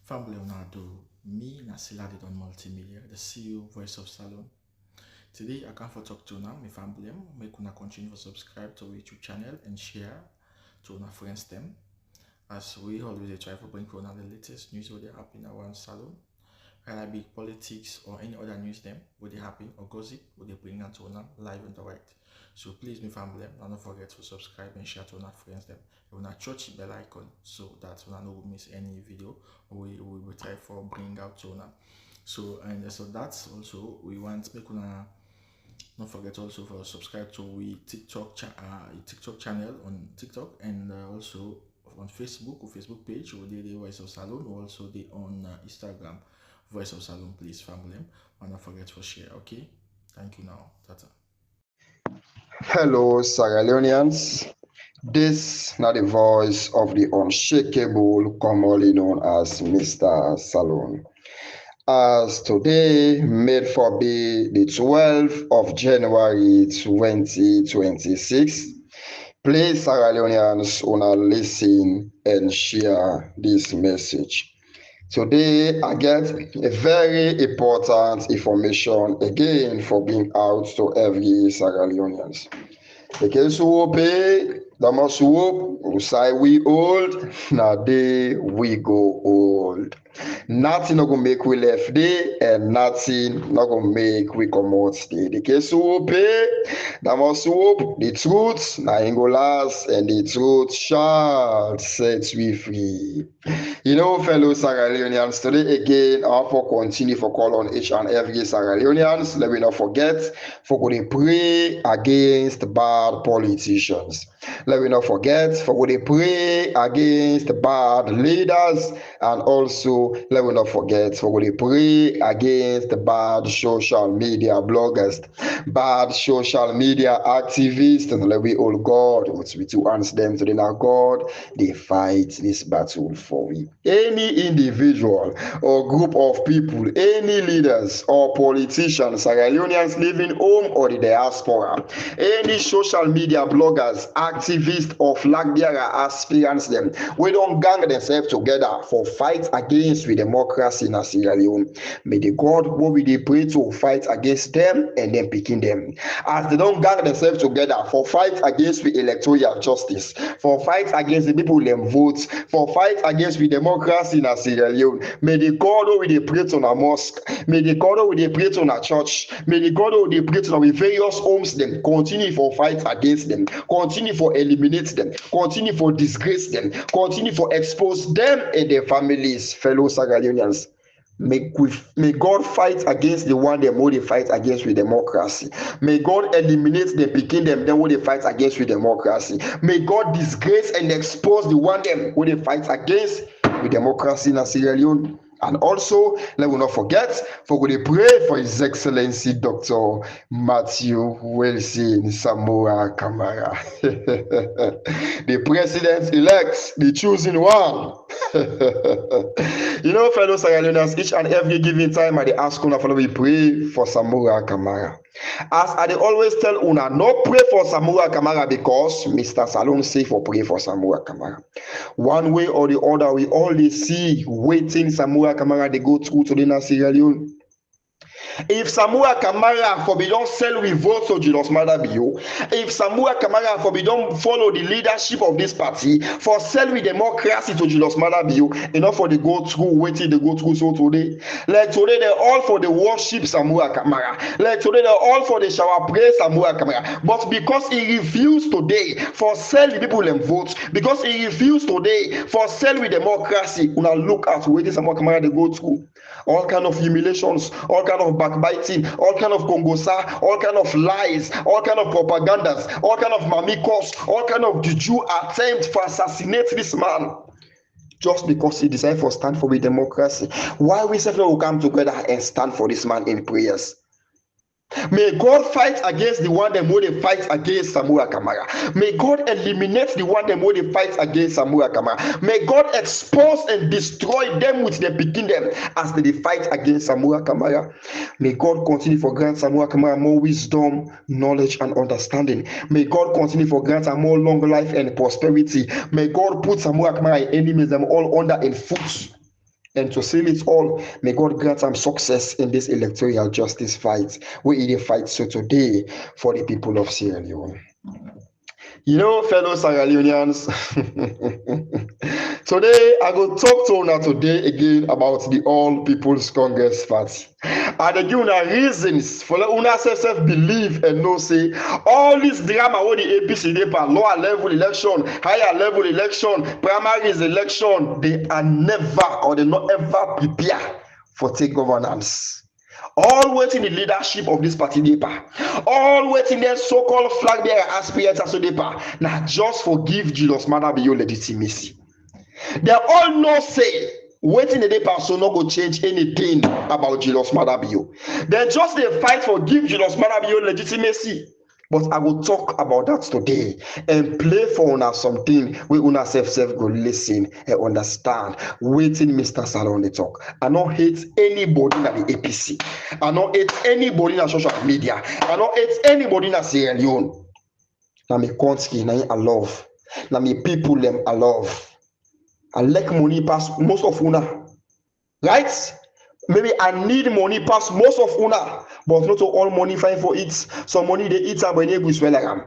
Family Leonardo, me Nasila did on multimedia, the CEO Voice of Salon. Today I come for talk to now, my family, make una continue to subscribe to our YouTube channel and share to our friends them. As we always try to bring for the latest news what they happen around salon, whether it be politics or any other news them what they happen or gossip what they bring out to them live and direct. So please, my family, don't forget to subscribe and share to our friends them. You wanna touch the bell icon so that you don't miss any video we will try for bring out to them. So that's also we want make una don't forget also for subscribe to we TikTok channel on TikTok and also on Facebook or Facebook page or the Voice of Salon or also the on Instagram Voice of Salon. Please family, and don't forget to share. Okay, thank you now. Tata. Hello, Sierra Leoneans. This is not the voice of the unshakable, commonly known as Mrsta Salone. As today made for be the 12th of January 2026, please Sierra Leoneans wanna listen and share this message. Today I get a very important information again for being out to every Sierra Leoneans. The case will pay, the must hope, we say we old, now day we go old. Nothing not gonna make we left day, and nothing not gonna make we come out stay. The case will pay, the must hope, the truth, now ain't go last, and the truth shall set we free. You know, fellow Sierra Leoneans, today again, I want to continue for call on each and every Sierra Leoneans. Let me not forget, for go to pray against bad politicians. Let me not forget, for go to pray against bad leaders, and also let me not forget, for go to pray against bad social media bloggers, bad social media activists, and let we all God, which we to answer them to the now God, they fight this battle for we. Any individual or group of people, any leaders or politicians, Sierra Leoneans living home or the diaspora, any social media bloggers, activists of flag bearer aspirants them, we don't gang themselves together for fight against with democracy in Sierra Leone. May the God what we they pray to fight against them and then picking them. As they don't gang themselves together for fight against with electoral justice, for fight against the people them vote, for fight against with democracy in Sierra Leone. May the God who they pray to a mosque, may the God who they pray to a church, may the God who they pray to our various homes them continue for fight against them, continue for eliminate them, continue for disgrace them, continue for expose them and their families, fellow Sierra Leoneans. May God fight against the one them who they fight against with democracy. May God eliminate the picking them who they fight against with democracy. May God disgrace and expose the one them who they fight against with democracy in Sierra Leone. And also, let me not forget, for we pray for His Excellency Dr. Matthew Wilson Samoa Kamara, the president-elect, the chosen one. You know, fellow Sierra Leoneans, each and every given time I dey ask una follow me pray for Samoa Kamara. As I dey always tell una, no pray for Samoa Kamara because Mrsta Salone say for pray for Samoa Kamara. One way or the other, we all dey see waiting Samoa Kamara they go through today in Sierra Leone. If Samoa Kamara for be don't sell we vote to Julius Maada Bio, if Samoa Kamara for be don't follow the leadership of this party, for sell we democracy to Julius Maada Bio, enough for the go through waiting they go through so today. Like today they're all for the worship Samoa Kamara. Like today they're all for the shower praise Samoa Kamara. But because he refused today for sell the people and vote, because he refused today for sell with democracy, una look at waiting Samoa Kamara they go through. All kind of humiliations, all kind of backbiting, all kind of congosa, all kind of lies, all kind of propagandas, all kind of mamikos, all kind of juju attempt to assassinate this man just because he decided to stand for the democracy. Why we say will come together and stand for this man in prayers? May God fight against the one them who they fight against Samoa Kamara. May God eliminate the one them who they fight against Samoa Kamara. May God expose and destroy them which they begin them as they fight against Samoa Kamara. May God continue for grant Samoa Kamara more wisdom, knowledge, and understanding. May God continue for grant a more long life and prosperity. May God put Samoa Kamara enemies them all under in foot. And to seal it all, may God grant him success in this electoral justice fight, where he fights so today for the people of Sierra Leone. You know, fellow Sierra Leoneans, today I go talk to una today again about the All People's Congress Party. And they give una reasons for una self believe and know say all this drama wey the APC dey for lower level election, higher level election, primaries election, they are never or they not ever prepare for take governance. All waiting the leadership of this party deeper. All waiting their so-called flag bearer aspirants so deeper. Now just forgive Jesus Madabiyo legitimacy. They all know say waiting the deeper so not go change anything about Jesus Madabiyo. They just they fight for give Jesus Madabiyo legitimacy. But I will talk about that today and play for una something we una self go listen and understand. Waiting Mrsta Salone talk. I don't hate anybody in the APC. I don't hate anybody in the social media. I don't hate anybody in the Sierra Leone. Now me country, now I love. Now me people them I love. I like money pass most of una. Right? Maybe I need money pass most of una, but not all money fine for it. Some money they eat and when they go swell like am.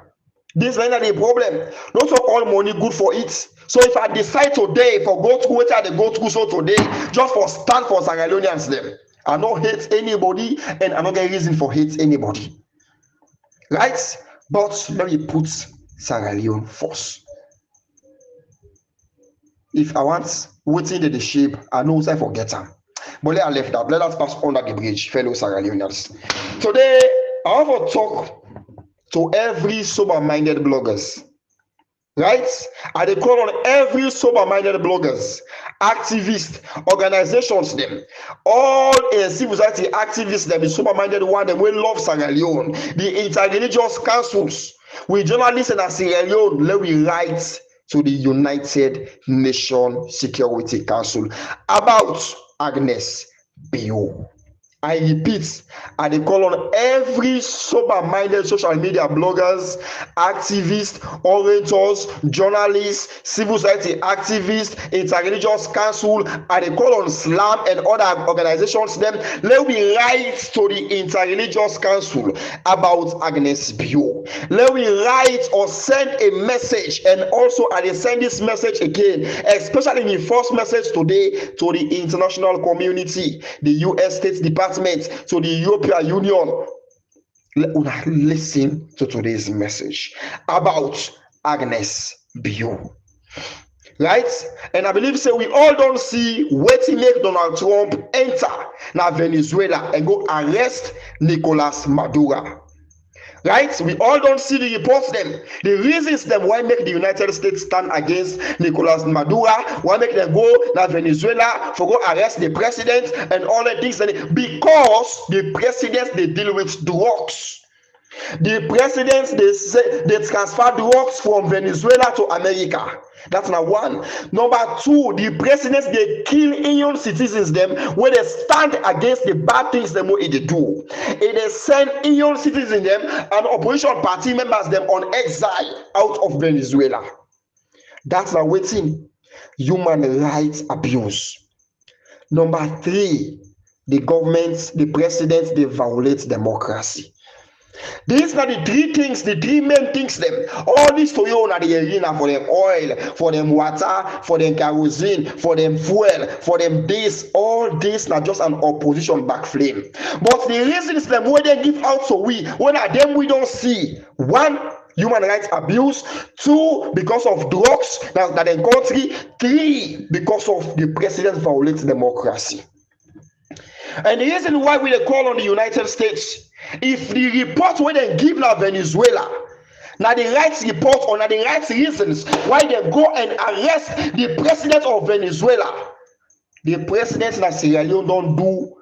This is not the problem. Not all money good for it. So if I decide today for go through what I go through so today, just for stand for Sierra Leoneans them, I don't hate anybody and I don't get reason for hate anybody. Right? But let me put Sierra Leone first. If I want waiting in the shape, I know I forget them. But let us left that. Let us pass under the bridge, fellow Sierra Leoneans. Today, I want to talk to every sober-minded bloggers. Right? I dey call on every sober-minded bloggers, activists, organizations, them, all civil society activists, them, the sober-minded one, them will love Sierra Leone, the interreligious councils, we journalists in Sierra Leone, let we write to the United Nations Security Council about Agnes Bio. I repeat, I dey call on every sober-minded social media bloggers, activists, orators, journalists, civil society activists, interreligious council. I dey call on SLAM and other organizations. Them let me write to the interreligious council about Agnes Bio. Let me write or send a message, and also I dey send this message again, especially the first message today to the international community, the U.S. State Department, to the European Union. Listen to today's message about Agnes Bio. Right? And I believe we all don't see waiting make Donald Trump enter now Venezuela and go arrest Nicolas Maduro. Right? We all don't see the reports them. The reasons them why make the United States stand against Nicolas Maduro, why make them go to Venezuela for go arrest the president and all the things, because the presidents they deal with drugs. The presidents they transfer drugs from Venezuela to America. That's number one. Number two, the presidents they kill Indian citizens them when they stand against the bad things them what they do. And they send Indian citizens them and opposition party members them on exile out of Venezuela. That's a waiting human rights abuse. Number three, the government, the presidents, they violate democracy. These are the three things, the three main things them. All this to you are the arena for them oil, for them water, for them kerosene, for them fuel, for them this. All this are just an opposition back flame. But the reasons them where they give out so when are them we don't see. One, human rights abuse. Two, because of drugs that in country. Three, because of the president violates democracy. And the reason why we call on the United States, if the report when they give now Venezuela, now the rights report or now the rights reasons why they go and arrest the president of Venezuela, the president in Sierra Leone don't do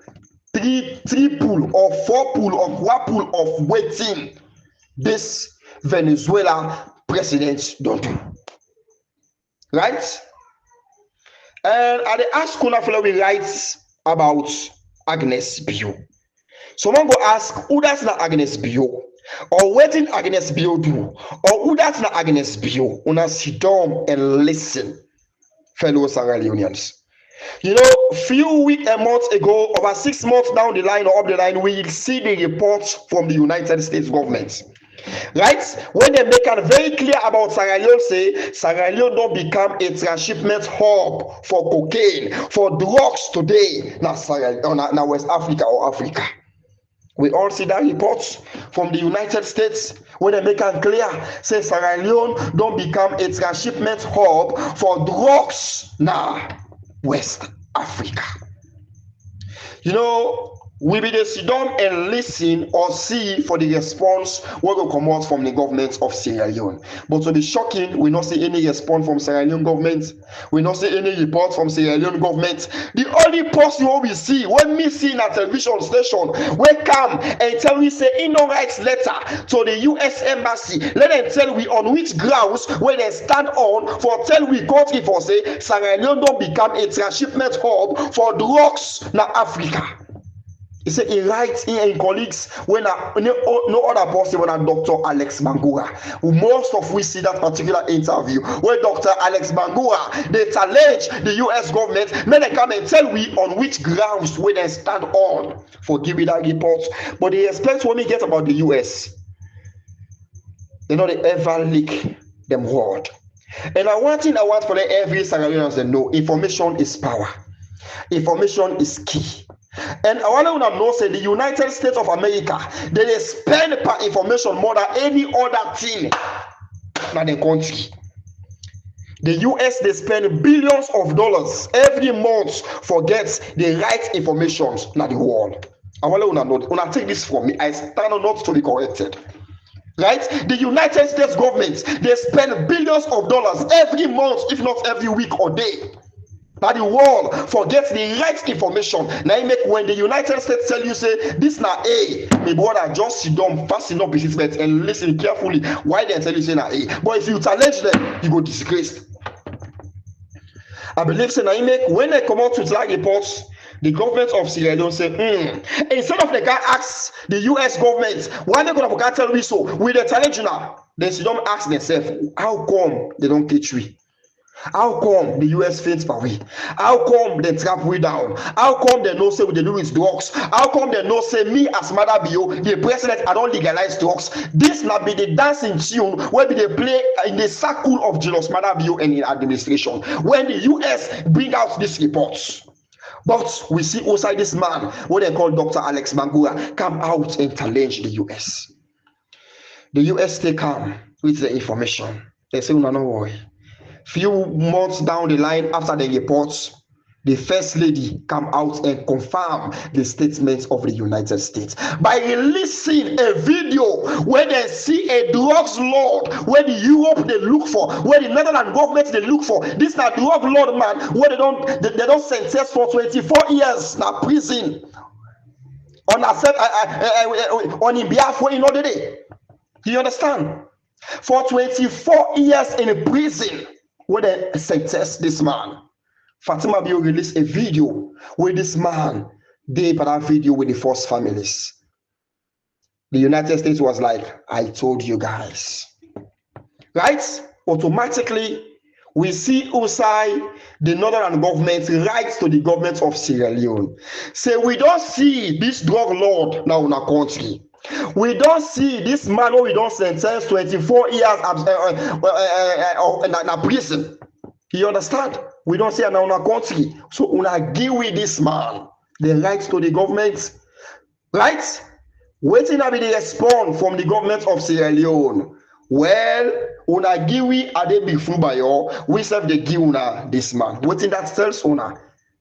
three pool or four pool or one pool of waiting. This Venezuela president don't do. Right? And I ask Kuna following rights about Agnes Bio. Someone go ask who that's not Agnes Bio, or what did Agnes Bio do, or who that's not Agnes Bio. Una sit down and listen, fellow Sierra Leoneans. You know, few weeks and months ago, about 6 months down the line or up the line, we see the reports from the United States government. Right? When they make it very clear about Sierra Leone, say Sierra Leone don't become a transshipment hub for cocaine, for drugs today, now West Africa or Africa. We all see that reports from the United States when they make it clear, say Sierra Leone don't become a transshipment hub for drugs now, West Africa. You know, we be dey sit down and listen or see for the response wey go comot from the government of Sierra Leone. But to be shocking, we no see any response from Sierra Leone government. We no see any report from Sierra Leone government. The only person wey we see, when me see na television station, wey come and tell me say e no write letter to the US embassy, let them tell we on which grounds wey dem stand on for tell we country for say Sierra Leone don become a transshipment hub for drugs na Africa. He said he writes in colleagues when no other person when Dr. Alex Mangura. Most of we see that particular interview where Dr. Alex Mangura they challenge the US government, may they come and tell we on which grounds we they stand on for giving that report. But they expect what we get about the US. They know they ever leak them word. And one thing I want for every Sierra Leoneans to know, information is power. Information is key. And I want to know say the United States of America, they spend per information more than any other thing in the country. The US they spend billions of dollars every month for get the right information in the world. I want to know, when I take this from me, I stand on not to be corrected. Right? The United States government, they spend billions of dollars every month, if not every week or day. Now the world forgets the right information. Now you make when the United States tell you say this na A, my brother just sit down fast enough and listen carefully why they tell you say na A. But if you challenge them, you go disgraced. I believe say now you make when they come out with that reports, the government of Sierra Leone say, instead of the guy ask the US government, why they gonna tell me so? With the challenge now, then she don't ask themselves, how come they don't catch we? How come the US faints for we? How come they trap we down? How come they know say we dey do with drugs? How come they know say me as Mother Bio, the president, I don't legalize drugs? This na be the dancing tune where they play in the circle of Julius Mother Bio and in administration when the US bring out these reports. But we see outside this man, what they call Dr. Alex Mangura, come out and challenge the US. The US stay calm with the information. They say, no worry. Few months down the line after the reports, the first lady come out and confirm the statements of the United States by releasing a video where they see a drugs lord where the Europe they look for, where the Netherlands government they look for. This is a drug lord man where they don't sentence for 24 years now prison on in behalf of another day. You understand? For 24 years in prison where they sentence this man. Fatima Bio released a video where this man did that video with the first families. The United States was like, I told you guys. Right? Automatically, we see outside the northern government writes to the government of Sierra Leone. Say, we don't see this drug lord now in our country. We don't see this man who we don't sentence 24 years in prison. You understand? We don't see in our country. So una give with this man the right to the government. Right? Waiting to be the response from the government of Sierra Leone. Well, una give we are they big fool by you. We serve the give una this man. Waiting that tells una.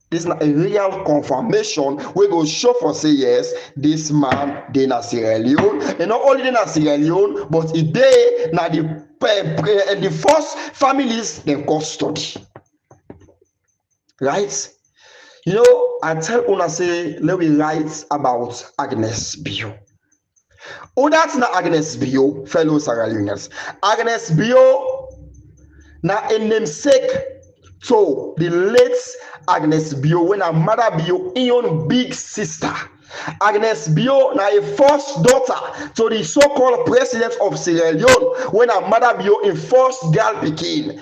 This is a real confirmation. We go show for say yes, this man they na Sierra Leone, and not only they na Sierra Leone, but it they na the first families they custody. Right? You know, I tell una say let me write about Agnes Bio. Oh, that's not Agnes Bio, fellow Sierra Leoneans. Agnes Bio na a namesake to the late Agnes Bio when her mother Bio in own big sister. Agnes Bio na a first daughter to the so-called president of Sierra Leone when her mother Bio in first girl pikin.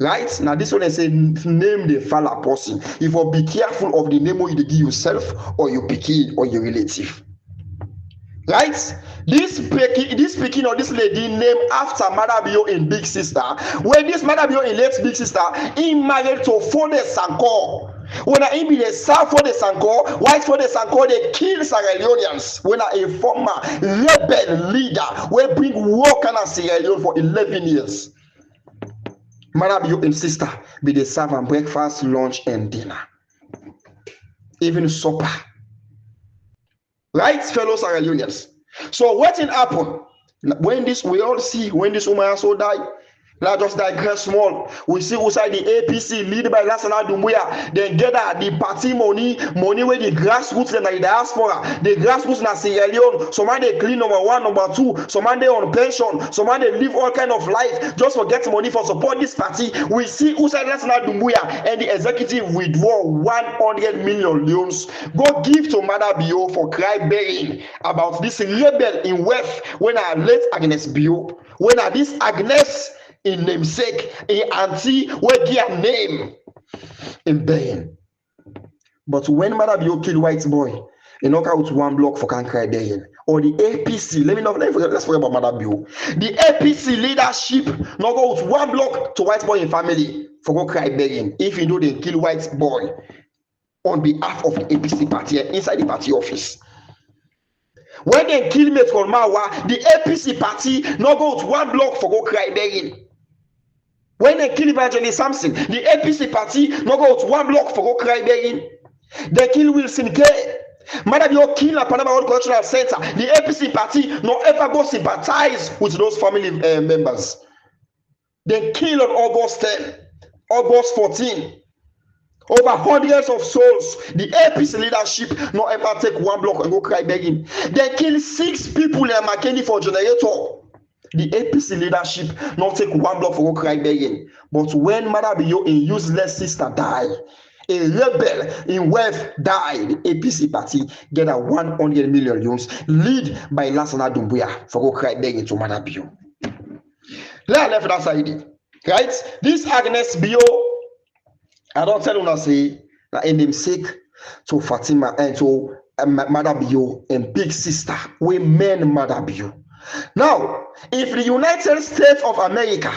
Right? Now this one they say name the fella person. If you be careful of the name you give yourself or your pikin or your relative. Right? This speaking of this lady named after Madabio in Big Sister. When this Madabio in late Big Sister, he married to Fode Sanko. When I be the South Fode Sanko, white Fode Sanko, they kill Sierra Leoneans. When a former rebel leader will bring war in Sierra Leone for 11 years. Madabio and sister be the serve and breakfast, lunch, and dinner. Even supper. Right, fellow Sierra Leoneans? So what will happen when this we all see when this woman also die? Let us digress small. We see outside the APC lead by Lassana Doumbouya, they gather the party money where the grassroots in the diaspora, the grassroots in Sierra Leone. Some man they clean number 1, number 2, some man they on pension, some man they live all kind of life just for get money for support this party. We see outside Lassana Doumbouya and the executive withdraw 100 million loans. Go give to Madabio for cry bearing about this rebel in wealth when I late Agnes Bio, when I this Agnes in namesake, in auntie, we give a name in Bayin. But when Madabio kill white boy, he knock out 1 block for can cry Bayin. Or the APC, let's forget about Madabio. The APC leadership knock out 1 block to white boy in family for go cry Bayin. If you know they kill white boy on behalf of the APC party inside the party office. When they kill mate called Mawa, the APC party knock out 1 block for go cry Bayin. When they kill Evangelist Samson, the APC party no go out 1 block for go cry begging. They kill Wilson K. Madabio kill a Panama Road Cultural Center. The APC party no ever go sympathize with those family members. They kill on August 10, August 14. Over hundreds of souls. The APC leadership no ever take 1 block and go cry begging. They kill 6 people in McKinney for generator. The APC leadership not take 1 block for go cry begging. But when Madabio in useless sister die, a rebel in wealth die, the APC party get a 100 million loans lead by Lassana Doumbouya for go cry begging to Madabio. Let left that side, right? This Agnes Bio, I don't tell you say that in them sake to Fatima and to Madabio and big sister, we men Madabio. Now, if the United States of America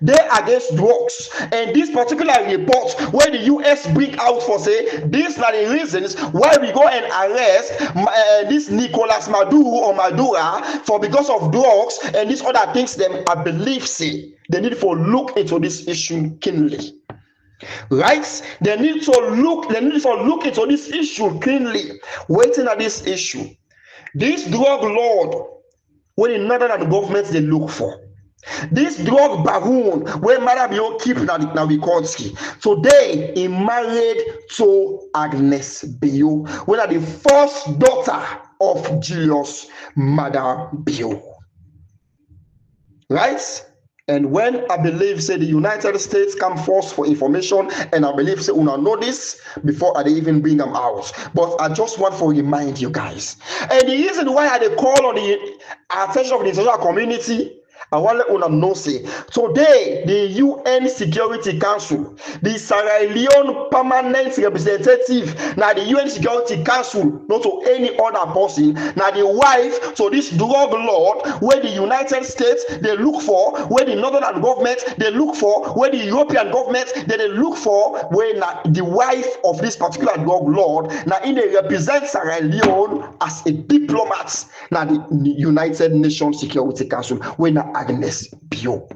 they against drugs, and this particular report where the US bring out for say these are the reasons why we go and arrest this Nicolas Maduro or Madura for because of drugs and these other things, them I believe say they need to look into this issue keenly. Right? They need to look into this issue keenly. Waiting at this issue. This drug lord when another than the government they look for. This drug baron where Madabio keep now we today he married to Agnes Bio, when are the first daughter of Julius Madabio. Right? And when I believe say the United States come first for information, and I believe say una know this before I even bring them out. But I just want to remind you guys. And the reason why I call on the attention of the international community, I want to let una know say today the UN Security Council, the Sierra Leone permanent representative, now the UN Security Council, not to any other person, now the wife to this drug lord where the United States they look for, where the northern government they look for, where the European government they look for, where now the wife of this particular drug lord now in they represent Sierra Leone as a diplomat now the United Nations Security Council when now Agnes Bio.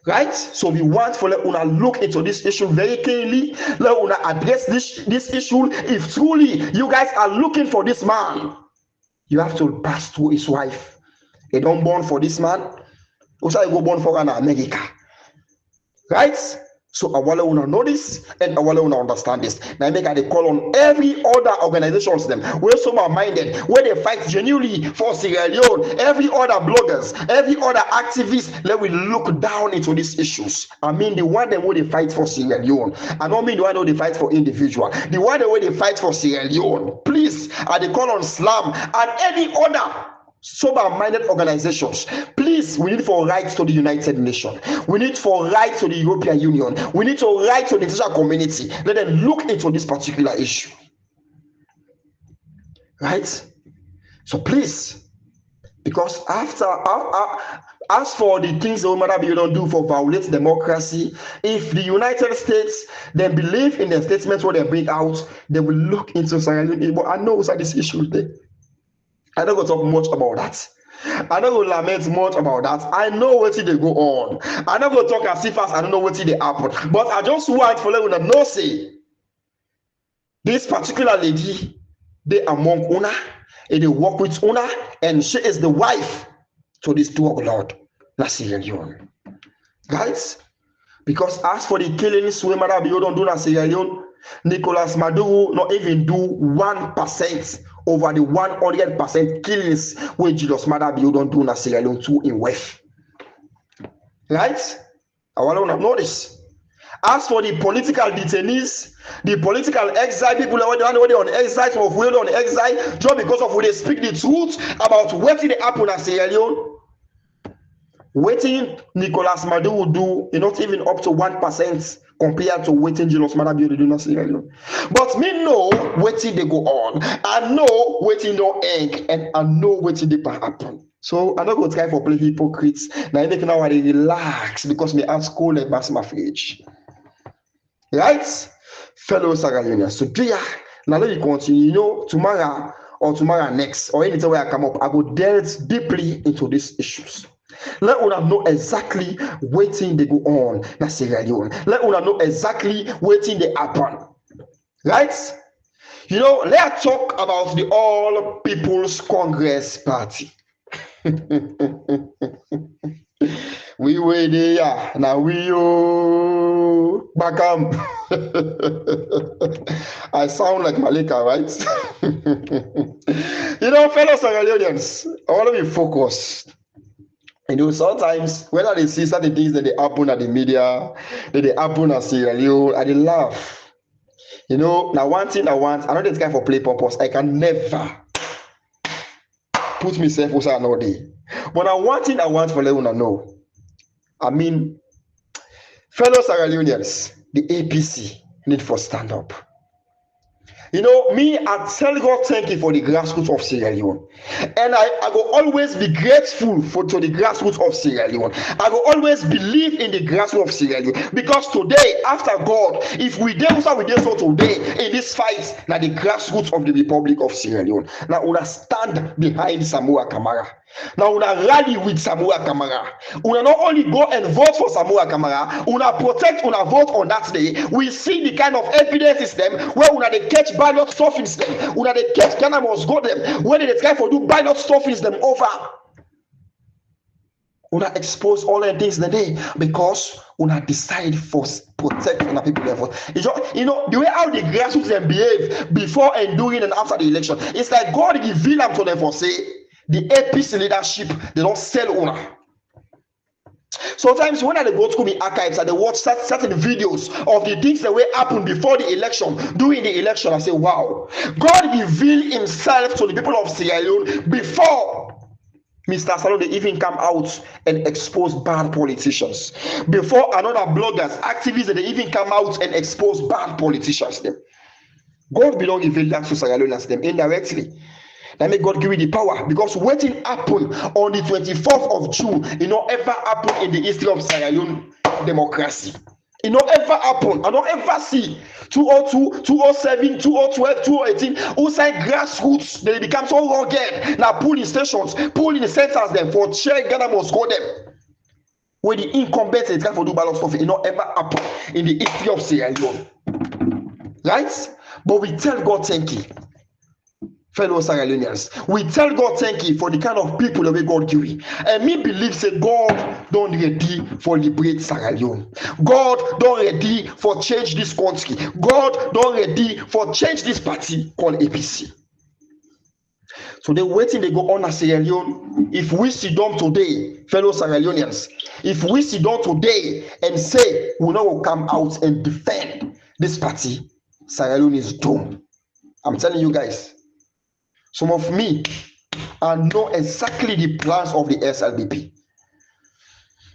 Right? So we want for let una look into this issue very clearly. Let una address this issue. If truly you guys are looking for this man, you have to pass through his wife. They don't born for this man. Also, I go born for an America. Right? So I want to know this and I want to understand this. Now I make a call on every other organizations them where some are minded, where they fight genuinely for Sierra Leone, every other bloggers, every other activists, let we look down into these issues. I mean the one that where they fight for Sierra Leone. I don't mean the one where they fight for individual. The one that where they fight for Sierra Leone. Please, I call on SLAM and any other sober-minded organizations. Please, we need for rights to the United Nations. We need for rights to the European Union. We need to rights to the international community. Let them look into this particular issue. Right? So please, because as for the things the women don't do for violate democracy, if the United States then believe in the statements what they bring out, they will look into Sierra Leone. But I know that this issue there. I don't go talk much about that. I don't go lament much about that. I know what they go on. I don't go talk as if I don't know what they happen. But I just want for them to know say this particular lady, they among Una, and they work with Una, and she is the wife to this drug lord, Sierra Leone. Guys, because as for the killings we might be don't do in Sierra Leone, Nicolas Maduro not even do 1% over the 100% killings where Julius Maduro don't do in Sierra Leone too in West. Right? I want to know this. As for the political detainees, the political exile people who are on exile or who on exile just because of when they speak the truth about what they happen in Sierra Leone. Waiting Nicolas Maduro do not even up to 1% compared to waiting Julius Maduro do not Sierra Leone. But me know waiting they go on. I know waiting no end, and I know waiting they can happen. So I'm not going to try for play hypocrites. Now I make now I relax because me ask cool and pass my fridge. Right? Fellow Sierra Leoneans. So now let me continue, tomorrow or tomorrow next, or anytime where I come up, I go delve deeply into these issues. Let una know exactly waiting they go on na Sierra Leone. Let una know exactly waiting they happen. Right? Let's talk about the All People's Congress Party. We were there, now we back I sound like Malika, right? Fellow Sierra Leoneans, I want to be focused. Sometimes when they see certain things that they happen at the media, that they happen at Sierra Leone, I they laugh. Now one thing I want, I know this guy for play purpose, I can never put myself outside all day. But now one thing I want for them to know, I mean, fellow Sierra Leoneans, the APC need for stand up. Me, I tell God thank you for the grassroots of Sierra Leone. And I will always be grateful to the grassroots of Sierra Leone. I will always believe in the grassroots of Sierra Leone. Because today, after God, if we do so today in this fight, now the grassroots of the Republic of Sierra Leone. Now we stand behind Samoa Kamara. Now una rally with Samoa Kamara. Una not only go and vote for Samoa Kamara, una protect, una vote on that day. We see the kind of evidence system where una they catch ballot stuffing them. Una they catch Ghana must go them. When they try for do ballot stuffing them over. Una expose all the things the day because una decide for protect una people level. The way how the grassroots them behave before and during and after the election. It's like God give them to them for say. The APC leadership, they don't sell owner. Sometimes when I go to my archives and they watch certain videos of the things that were happened before the election, during the election, I say, wow, God revealed himself to the people of Sierra Leone before Mrsta Salone even come out and expose bad politicians. Before another bloggers, activists, they even come out and expose bad politicians. Them. God belong reveal that to Sierra Leoneans them indirectly. That may God give you the power because waiting happen on the 24th of June, it not ever happen in the history of Sierra Leone democracy. It not ever happen. I don't ever see 202, 207, 2012, 2018 outside grassroots they become so rugged. Now polling stations, polling centers them for chair Ghana must go them. Where the incumbents they try for do ballot stuff, it not ever happen in the history of Sierra Leone. Right? But we tell God thank you. Fellow Sierra Leoneans, we tell God thank you for the kind of people that we God give you. And me believe say God don't ready for liberate Sierra Leone. God don't ready for change this country. God don't ready for change this party called APC. So they waiting they go on a Sierra Leone. If we sit down today, fellow Sierra Leoneans, if we sit down today and say we now will come out and defend this party, Sierra Leone is doomed. I'm telling you guys. Some of me, and know exactly the plans of the SLBP.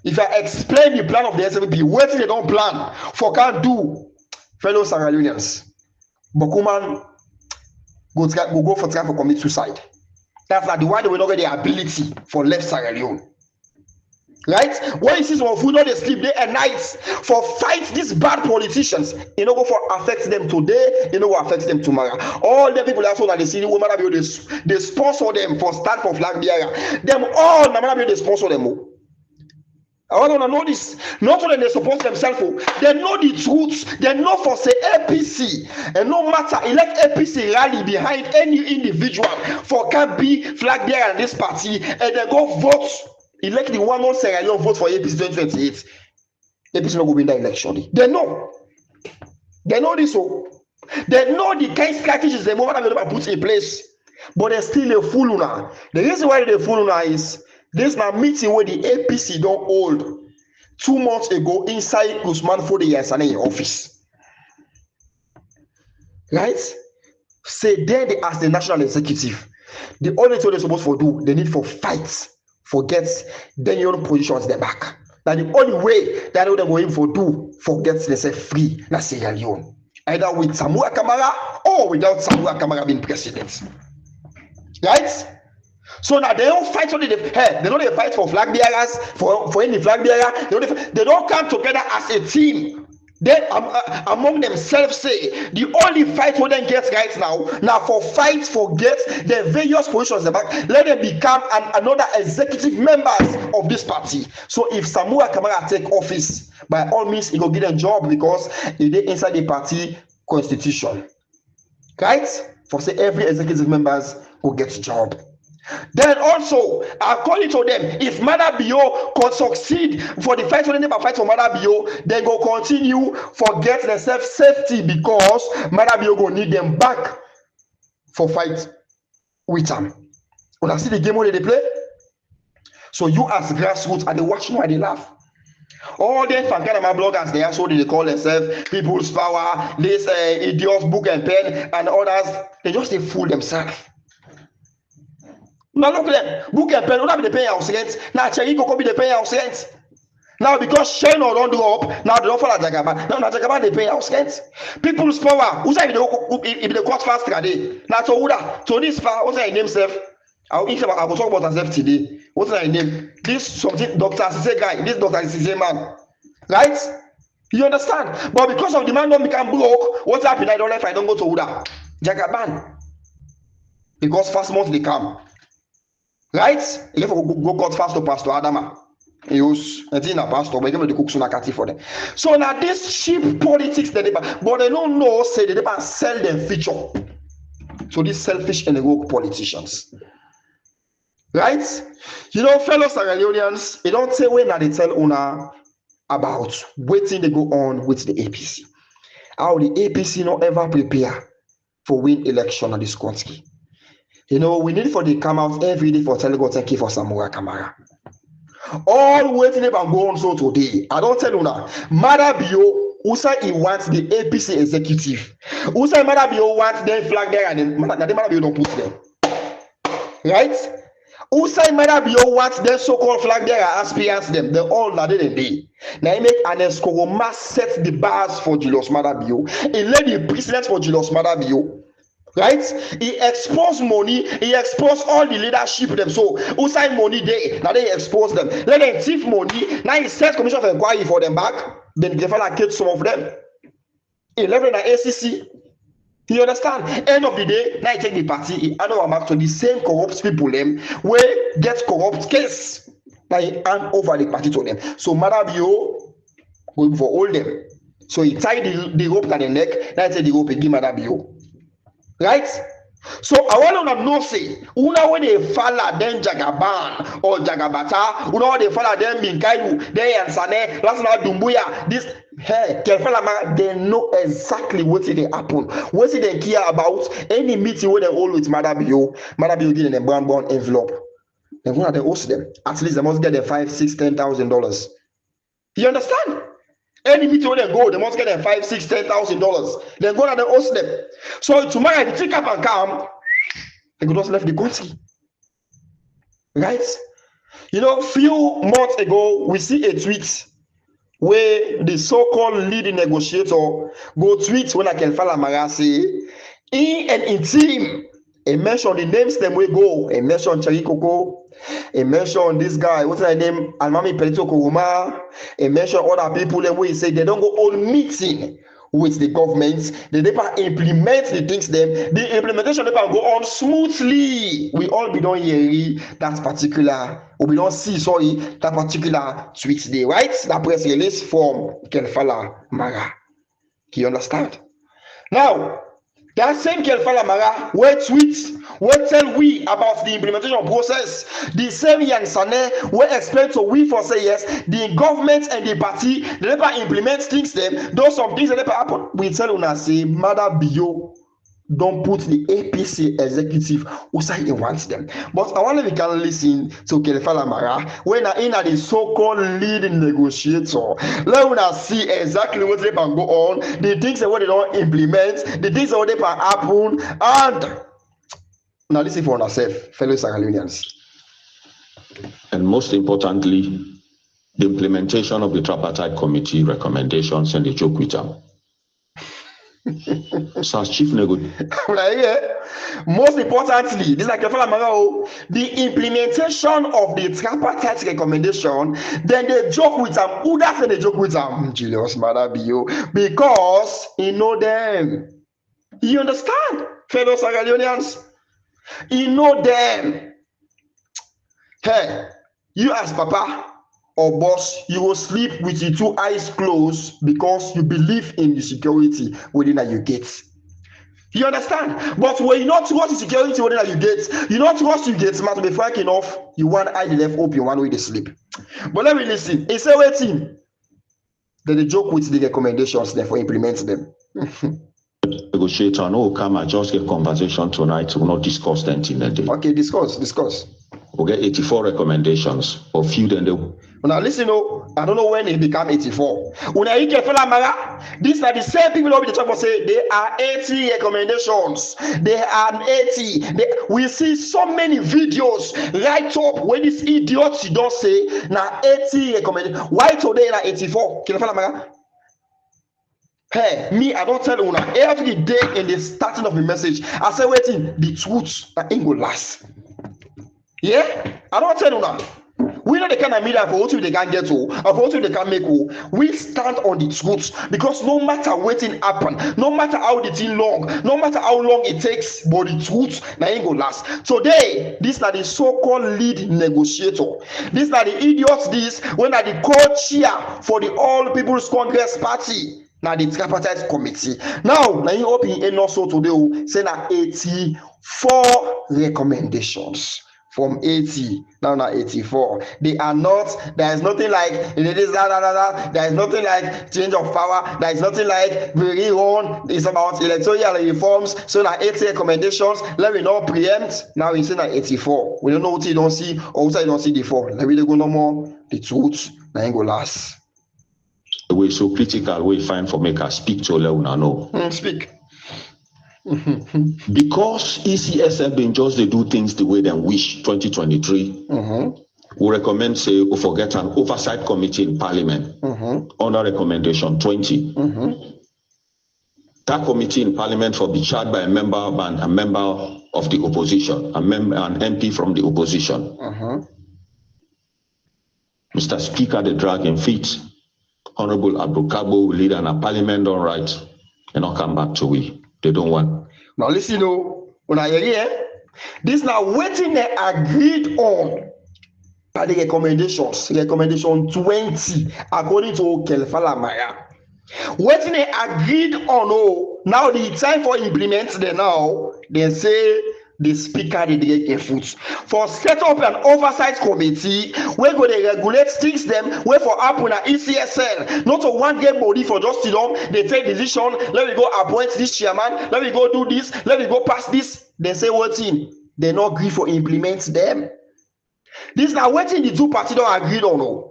If I explain the plan of the SLBP, what they don't plan for can do, fellow Sierra Leoneans, Bokuman go for try for commit suicide. That's like the one they will not get the ability for left Sierra Leone. Right? When you see some of who know they sleep day and night for fight these bad politicians, you know, go for affect them today, you know, what affects them tomorrow. All the people that they see the woman they sponsor them for start for flag bearer. Them all they sponsor them. I want to know this. Not only they support themselves, they know the truth. They know for say APC, and no matter elect APC rally behind any individual for can be flag bearer in this party, and they go vote. Elect the one on Sierra Leone vote for APC 2028. APC not go win that election. They know. They know this. So they know the kind of strategies they want to put in place, but they're still a fool now. The reason why they're fool now is this now meeting where the APC don't hold 2 months ago inside Usman for the Yassane office. Right? Say then they as the national executive, the only thing they're supposed to do, they need for fights. Forget then your positions them back. That the only way that they're going for do forget themselves free na Sierra Leone. Either with Samura Kamara or without Samura Kamara being president. Right? So now they don't fight only they don't fight for flag bearers, for any flag bearer, they don't come together as a team. They among themselves say the only fight what they get right now for fight for get the various positions back, let them become another executive members of this party. So if Samura Kamara take office, by all means he go get a job because he did inside the party constitution. Right? For say every executive members will get a job. Then also, according to them, if Mada Bio could succeed for the fight when they fight for Mada Bio, they go continue for get themselves safety because Mada Bio go need them back for fight with them. When I see the game where they play, so you as grassroots and they watch why they laugh. All them Fankanama bloggers there, so they call themselves People's Power, this idiots book and pen and others, they just they fool themselves. Now look at them. Book and pen, don't be the pay house rent. Now Cherry Coco be the pay house rent. Now because Shane or don't drop, now they don't follow Jagaban. Now Jagaban they pay house rent. People's Power. Who's if they got fast today? Now to Uda, to this far, what's their name self? I will talk about myself today. What's their name? This something Dr. Cisse guy, this Dr. Cisse man. Right? You understand? But because of the man don't become broke, what's happening? I don't know if I don't go to Uda. Jagaban. Because first month they come. Right? You have to go cut fast to Pastor Adama. He use a pastor, but the cooks on for them. So now this cheap politics that they but they don't know say they don't sell them feature. So these selfish and rogue politicians. Right? You know, fellow Sierra Leoneans, they don't say when they tell Una about waiting they go on with the APC. How the APC not ever prepare for win election on this country. You know, we need for they come out every day for tell God thank you for Samura Kamara. All waiting up and go on so today. I don't tell you now. Madabio, who say he wants the APC executive. Who say Madabio wants them flag there and then Madabio don't put them. Right? Who say Madabio wants them so-called flag there and aspirants them. They all not in day. Now he make an escoroma set the bars for Julius Madabio. He led the precedence for Julius Madabio. Right? He exposed money, he exposed all the leadership them. So who sign money there? Now they expose them. Let them thief money. Now he sets commission of inquiry for them back. Then they finally catch some of them. 11 at ACC. You understand? End of the day, now he take the party. He hand over back to the same corrupt people them where get corrupt case. Now he hand over the party to them. So Madabio going for all them. So he tied the rope to the neck. Now he take the rope and give Madabio. Right? So I want to know say, una when they follow them Jagaban or Jagabata, una when they follow them Minkaidu, they Ansane, last night Dumbuya, this hey, KAIFALA Marah, they know exactly what it happen. What it they care about any meeting where they all with Madabio getting a brown envelope. They're gonna they host them. At least they must get them $5,000, $6,000, $10,000. You understand? Any meeting where they go, they must get them $5,000, $6,000, $10,000. Then go and they host them. So tomorrow, if you take up and come, they could just left the country. right? You know, few months ago, we see a tweet where the so-called lead negotiator go tweet when KAIFALA MARAH SAY, he and his team, he mentioned the names them we go, he mentioned Cherry Coco, he mentioned this guy, what's his name, Almami Pelito Kuruma, he mentioned other people them where he say they don't go on meeting with the government, they never implement the things them, the implementation never go on smoothly. We all be done hear that particular, we don't see, sorry, that particular tweet there, right? That press release from KAIFALA MARAH. You understand? Now, that same KAIFALA MARAH where tweet, where tell we about the implementation process, the same Yang Sane where explain to we for say yes, the government and the party they never implement things them, those some things that never happen. We tell una say Mother Bio don't put the APC executive who say he wants them. But I wonder if we can listen to KAIFALA MARAH when in the so-called lead negotiator. Let us see exactly what they can go on, the things that what they don't implement, the things that what they can happen, and now listen for ourselves, fellow Sierra Leoneans. And most importantly, the implementation of the tripartite committee recommendations and the joke with them. So as chief negotiator, most importantly, this is like the implementation of the tripartite recommendation, then they joke with them. Who does they joke with them? Julius Madabio, because he know them. You understand, fellow Sierra Leoneans? He know them. Hey, you as Papa or boss, you will sleep with your two eyes closed because you believe in the security within that you get. You understand? But when you not trust the security within that you get, you not trust you get smart to be frank enough, you want eye the left open, one way to sleep. But let me listen. He say waiting. Then they joke with the recommendations, therefore implement them. Negotiator, no come and just get conversation tonight. We'll not discuss anything in the day. Okay, discuss. We'll get 84 recommendations or few then they. Now listen, I don't know when it become 84. When I hear KAIFALA MARAH, these are the same people who be the talk for say there are 80 recommendations. There are 80. We see so many videos right up when these idiots don't say now 80 recommendations. Why today now 84? KAIFALA MARAH. Hey, me, I don't tell you now. Every day in the starting of the message, I say waiting, the truth that ain't gonna last. Yeah? I don't tell you now. We know the kind of media for what they can get to, or for what they can make. We stand on the truth because no matter what happen, no matter how the thing long, no matter how long it takes, but the truth now ain't gonna last. Today, these are the so-called lead negotiator. These are the idiots. This when are the co-chair for the All People's Congress Party. Now the tripartite committee. Now you open and also today say na 84 recommendations. From 80 now 84. They are not, there is nothing like there is nothing like change of power, there is nothing like very wrong. It's about electoral reforms. So now 80 recommendations. Let me not preempt. Now we say now 84. We don't know what you don't see or what you don't see before. Let me go no more. The truth now ain't go last. The way so critical we find for make us speak to Leona no. Speak. Because ECSF been just they do things the way they wish 2023. We recommend say we forget an oversight committee in Parliament under recommendation 20. That committee in Parliament for be chaired by a member and a member of the opposition, an MP from the opposition. Mr. Speaker, the dragon feet. Honorable Abdulkabo will lead a parliament on right and not come back to we. They don't want. Now listen, when I hear this now waiting they agreed on by the recommendations, recommendation 20 according to KAIFALA MARAH. Waiting they agreed on now the time for implement them now, they say the speaker they get a foot for set up an oversight committee where go they regulate things them where for happen at ECSL not to one game body for just to them they take decision, let me go appoint this chairman, let me go do this, let me go pass this. They say what thing they not agree for implement them. This now waiting the two parties don't agree on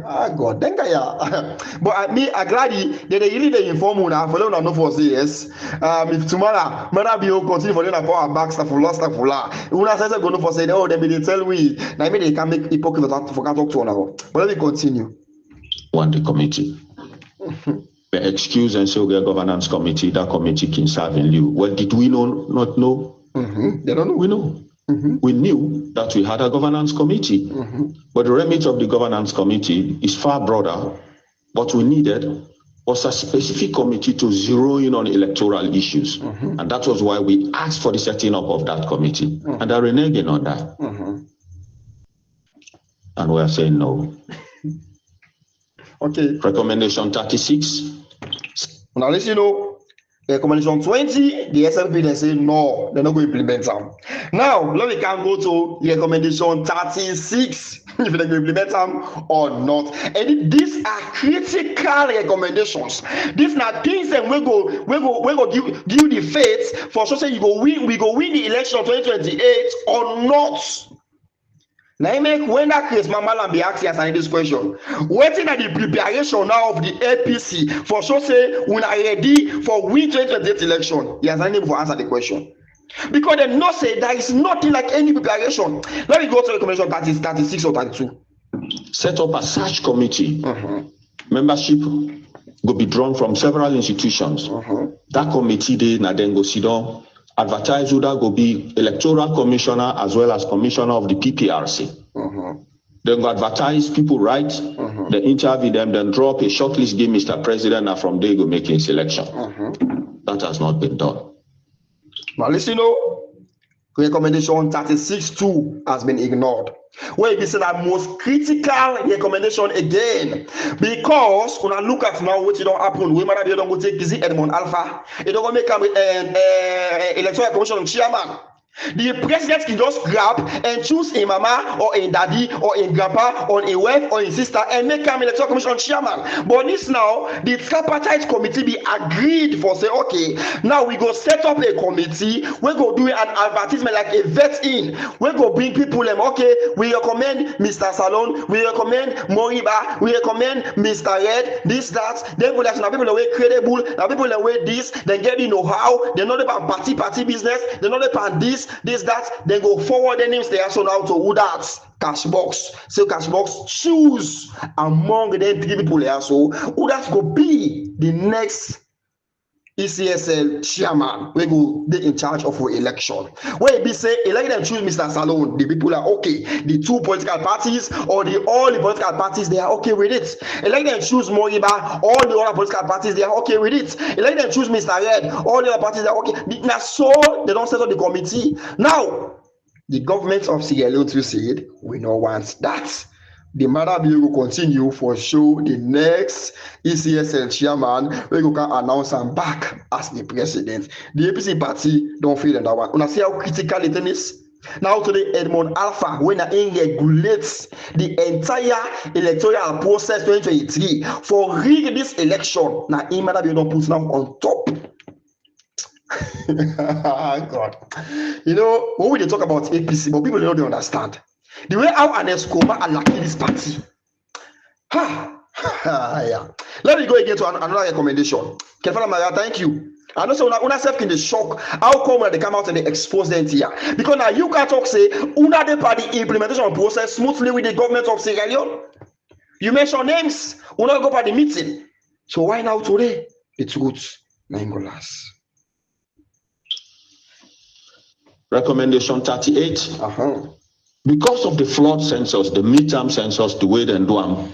Ah God, then but I glad they really they inform you now for them not for say yes. If tomorrow be continue for them power back stuff for lost stuff for la. Una say go no for say oh they tell we now maybe they can make hypocrite for can talk to now. But let me continue. One the committee. The excuse and say okay, governance committee, that committee can serve in lieu. Well, did we not know? They don't know. We know. We knew that we had a governance committee, but the remit of the governance committee is far broader. What we needed was a specific committee to zero in on electoral issues, and that was why we asked for the setting up of that committee, and they're reneging on that. And we're saying no. Okay. Recommendation 36. Now let's recommendation 20, the SLP they say no, they're not going to implement them. Now, let me can go to recommendation 36, if they're going to implement them or not. And these are critical recommendations. These are things that we go give the faith for so say we go win the election 2028 or not. Now, when that case, Mama be asking us this question. Waiting at the preparation now of the APC for so say when I ready for win 2028 election. He has unable to answer the question. Because they not say there is nothing like any preparation. Let me go to recommendation 36 or 32. Set up a search committee. Membership will be drawn from several institutions. That committee then go sit down. Advertise who that go be electoral commissioner as well as commissioner of the PPRC. Then go advertise people right, they interview them, then drop a shortlist, give Mr. President, and from there go make a selection. That has not been done. Now listen, recommendation 36.2 has been ignored. Where it is the most critical recommendation again, because when I look at now what don't happen, we might don't go take easy Edmond Alpha, it don't go make an electoral commission chairman. The president can just grab and choose a mama or a daddy or a grandpa or a wife or a sister and make him electoral commission chairman. But this now, the tripartite committee be agreed for say, okay, now we go set up a committee, we go do an advertisement like a vet in, we go bring people them, okay, we recommend Mr. Salone, we recommend Moriba, we recommend Mr. Red, this, that, then go now people away credible, now people away this, then get the know-how, they know about party business, they know about this, that, then go forward the names they also now to who that cash box. So cash box choose among the 3 people there. So who that go be the next ECSL chairman. We go they in charge of our election. When it be say elect them choose Mr. Salone, the people are okay. The 2 political parties or all the political parties they are okay with it. Elect them choose Moriba, all the other political parties they are okay with it. Elect them choose Mr. Red, all the other parties are okay. Now so they don't set up the committee. Now the government of Sierra Leone said we don't want that. The matter will continue for sure. The next ECSL chairman we can announce him back as the president. The APC party don't feel that one. Una see how critical it is. Now today Edmond Alpha when he regulates the entire electoral process 2023 for rig this election. Now he matter be don't put now on top. God, you know when we talk about APC, but people don't understand. The way how an Escobar ALAKY this party. Yeah. Let me go again to another recommendation. KAIFALA Marah, thank you. I know so una self in the shock. How come when they come out and they expose them here? Because now you can talk say una the party implementation process smoothly with the government of Sierra Leone. You mention names, una go for the meeting. So why now today? The truth, Nangolas. Recommendation 38. Because of the flawed census, the midterm census, the way they do them,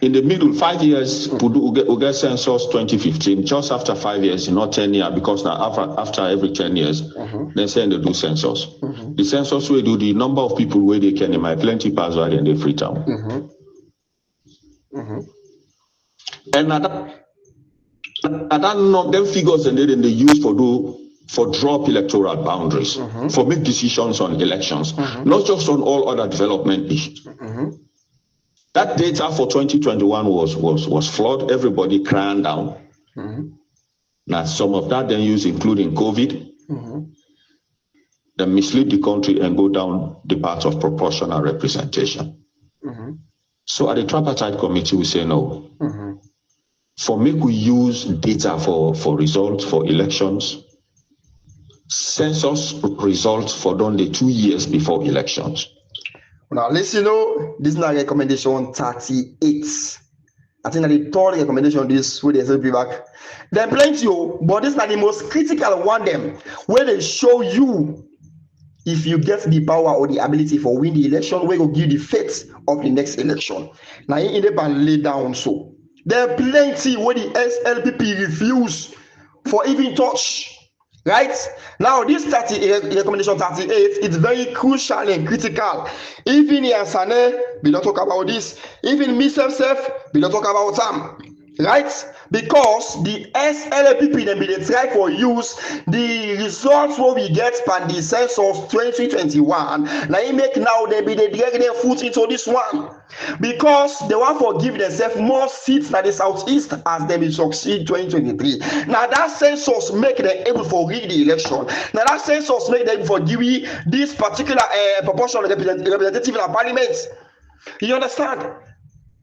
in the middle, 5 years, we get census 2015, just after 5 years, not 10 years, because now after every 10 years, they say they do census. The census we do the number of people where they can in my plenty password in the free town. And them figures and then they use for drop electoral boundaries, for make decisions on elections, not just on all other development issues. That data for 2021 was flawed. Everybody crammed down. Now some of that then used including COVID, then mislead the country and go down the path of proportional representation. So at the tripartite committee, we say no. For make we use data for results for elections, census results for done the 2 years before elections. Now, listen, this is not recommendation 38. I think that the third recommendation this way they say back. Then plenty, but this is not the most critical one them where they show you if you get the power or the ability for win the election, we will give the fate of the next election. Now in the pan lay down so. There are plenty where the SLPP refuse for even touch. Right now, this recommendation 38 is very crucial and critical. Even Yansane, we don't talk about this. Even myself, we don't talk about them. Right? Because the SLPP then be they try for use the results what we get from the census 2021. Now you make now they be they drag their foot into this one. Because they want to give themselves more seats than the southeast as they will succeed 2023. Now that census make them able to rig the election. Now that census make them able for give this particular proportional representative in the parliament. You understand?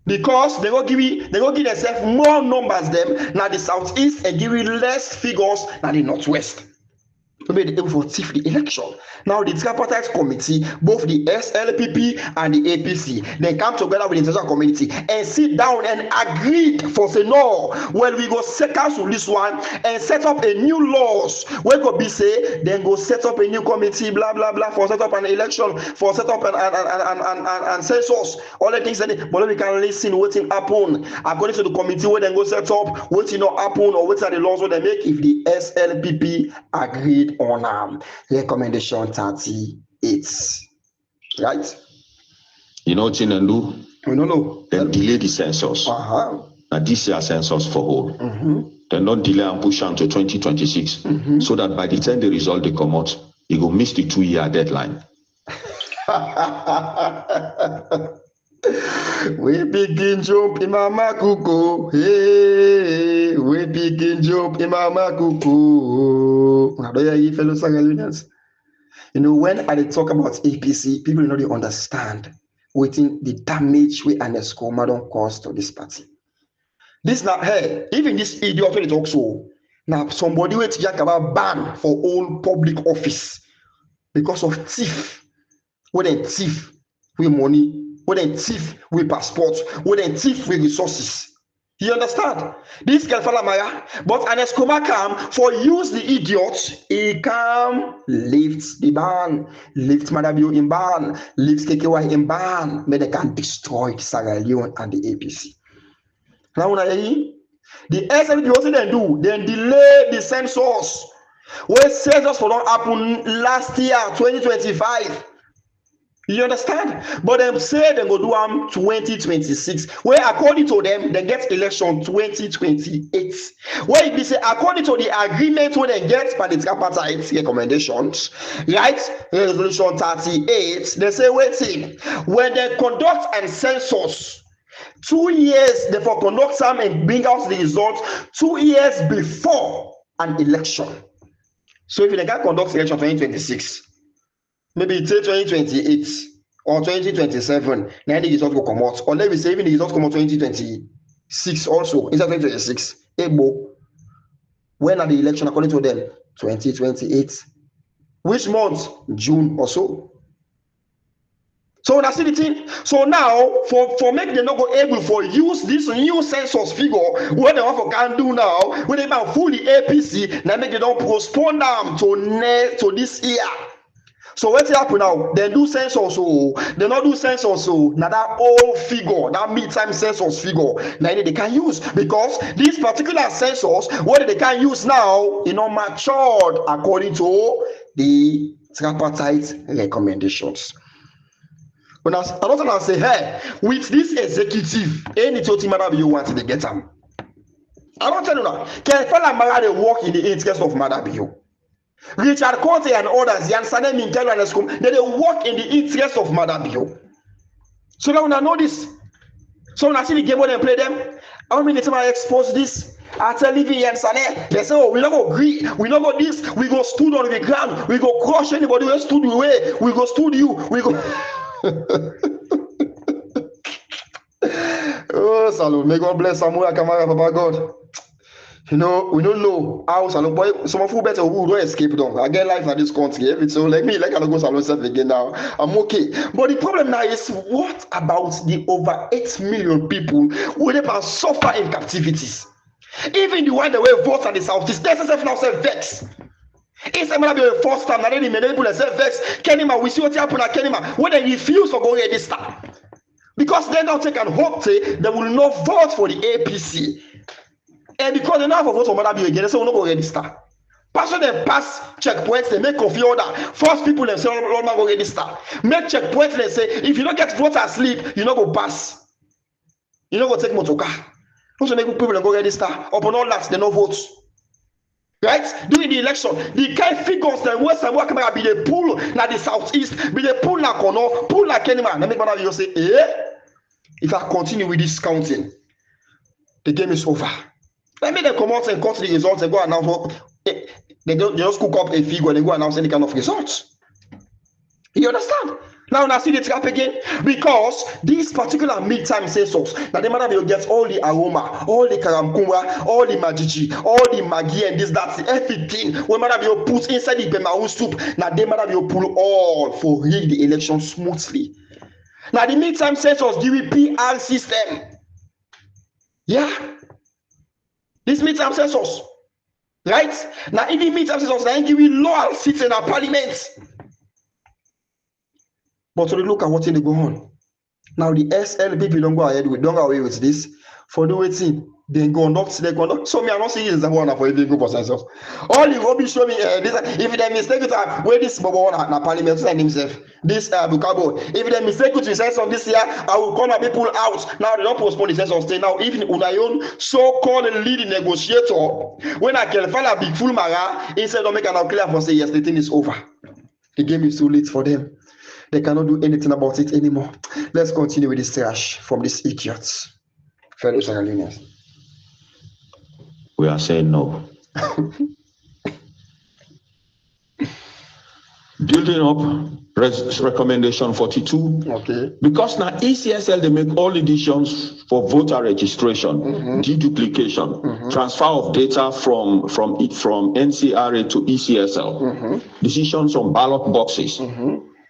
Because they go give themselves more numbers them now the southeast and give less figures than the northwest. To be able to thief the election. Now the tripartite committee, both the SLPP and the APC, they come together with the international community and sit down and agree for say no. Well, we go cancel this one and set up a new laws. Where could be say then go set up a new committee, blah blah blah, for set up an election, for set up and census, all the things that but we can listen what will happen according to the committee where then go set up what will not happen or what are the laws what they make if the SLPP agreed on recommendation 38, right? You know what you can do? We don't know. Then delay the census. Now this year census for all. Then not delay and push on to 2026, so that by the time the result they come out, you go miss the 2-year deadline. We begin jump in mama kuku. Hey, we begin jump in mama kuku. Now, do you fellow Sierra Leoneans? You know, when I talk about APC, people know they understand within the damage we and Escoma don't cause to this party. This now, hey, even this idiot when it talks so now somebody wait to jack about ban for all public office because of thief. When they thief with money. When they thief with passports, when they thief with resources. You understand? This KAIFALA Marah, but an Escoma come for use the idiot, he come, lifts the ban, lifts Madabio in ban, lifts KKY in ban, but they can destroy Sierra Leone and the APC. Now, the SLP also then do, then delay the census. Where census for don't happen last year, 2025. You understand? But them say they go do 2026. Where according to them, they get election 2028. Where it be say according to the agreement when they get by the tripartite recommendations, right? Resolution 38, they say waiting. When they conduct a census, 2 years they for conduct some and bring out the results 2 years before an election. So if they can conduct election 2026. Maybe it's 2028 or 2027, now the results will come out. Or let me say even the results come out 2026 also. Is that 2026? When are the election according to them? 2028. Which month? June or so. So that's the thing. So now for make them not go able for use this new census figure what they want for can do now, when they about fully APC, now make they don't postpone them to this year. So what's happen now? They do census, so they not do census, so now that old figure, that mid-time census figure, now they can use because this particular census, what they can use now, you know, matured according to the tripartite recommendations. But I don't want to say, hey, with this executive, any total matter you want to get them. I don't tell you now. KAIFALA Marah they work in the interest of Madabio. Richard Conte and others, Yansane Minkelo and Escom, they work in the interest of Madabio. So now I know this. So when I see the game when they play them, how many times I expose this? I tell Livy Yansane, they say, oh, we not go agree, we not go this, we go stood on the ground, we go crush anybody who stood away, we go stood you, we go. know, Salone, may God bless Samuel Kamara, Papa God. You know, we don't know how Salone, boy, some of you better who don't escape them. I get life in this country, so like me, like I don't go Salone self again now. I'm okay. But the problem now is, what about the over 8 million people who never suffer in captivities? Even the one that will vote at the southeast, there's self now self vex. It's going to be the first time that any people say vex. Kenima, we see what happened at Kenima when they refuse to go register. Because they now take an hope they will not vote for the APC. And because they now have a vote for Mother again, they say, we'll not go register. Pastor, they pass checkpoints, they make coffee order. Force people themselves, Lord, go register. Make checkpoints, they say, if you don't get voter slip, you not go pass. You not go take motor car. Also make people go register. Upon all that, they no vote. Right? During the election, the kind figures that West and West be the pull na the southeast, be the pull na Kono, pull na Kenima. Let me make you say, if I continue with this counting, the game is over. Let me then come out and cut the results and go announce. They just cook up a figure and they go announce any kind of results. You understand? Now I see the trap again, because this particular midtime census, now the matter will get all the aroma, all the karamkumra, all the majiji, all the magi and this, that's everything. When matter will put inside the bemaru soup, now the matter will pull all for rig the election smoothly. Now the midtime census give a PR system. Yeah. This midterm census, right? Now, in the midterm census, they give you loyal seats in our parliament. But to look at what they go on. Now, the SLP don't go ahead with, don't go away with this. For the waiting, they conduct. So me, I'm not saying it's the one for even go for census. All the rubbish show me this. If they mistake it, where this Bobo one na parliament send himself. This Bukabo. If they mistake it to census this year, I will call my people out. Now they don't postpone the census stay. Now even Unayon so-called lead negotiator, when I KAIFALA big full mara, instead of making it clear for say yes, the thing is over. The game is too late for them. They cannot do anything about it anymore. Let's continue with this trash from these idiots. Fellow Sierra Leoneans. We are saying no. Building up recommendation 42. Okay. Because now ECSL they make all decisions for voter registration, deduplication, transfer of data from NCRA to ECSL, decisions on ballot boxes.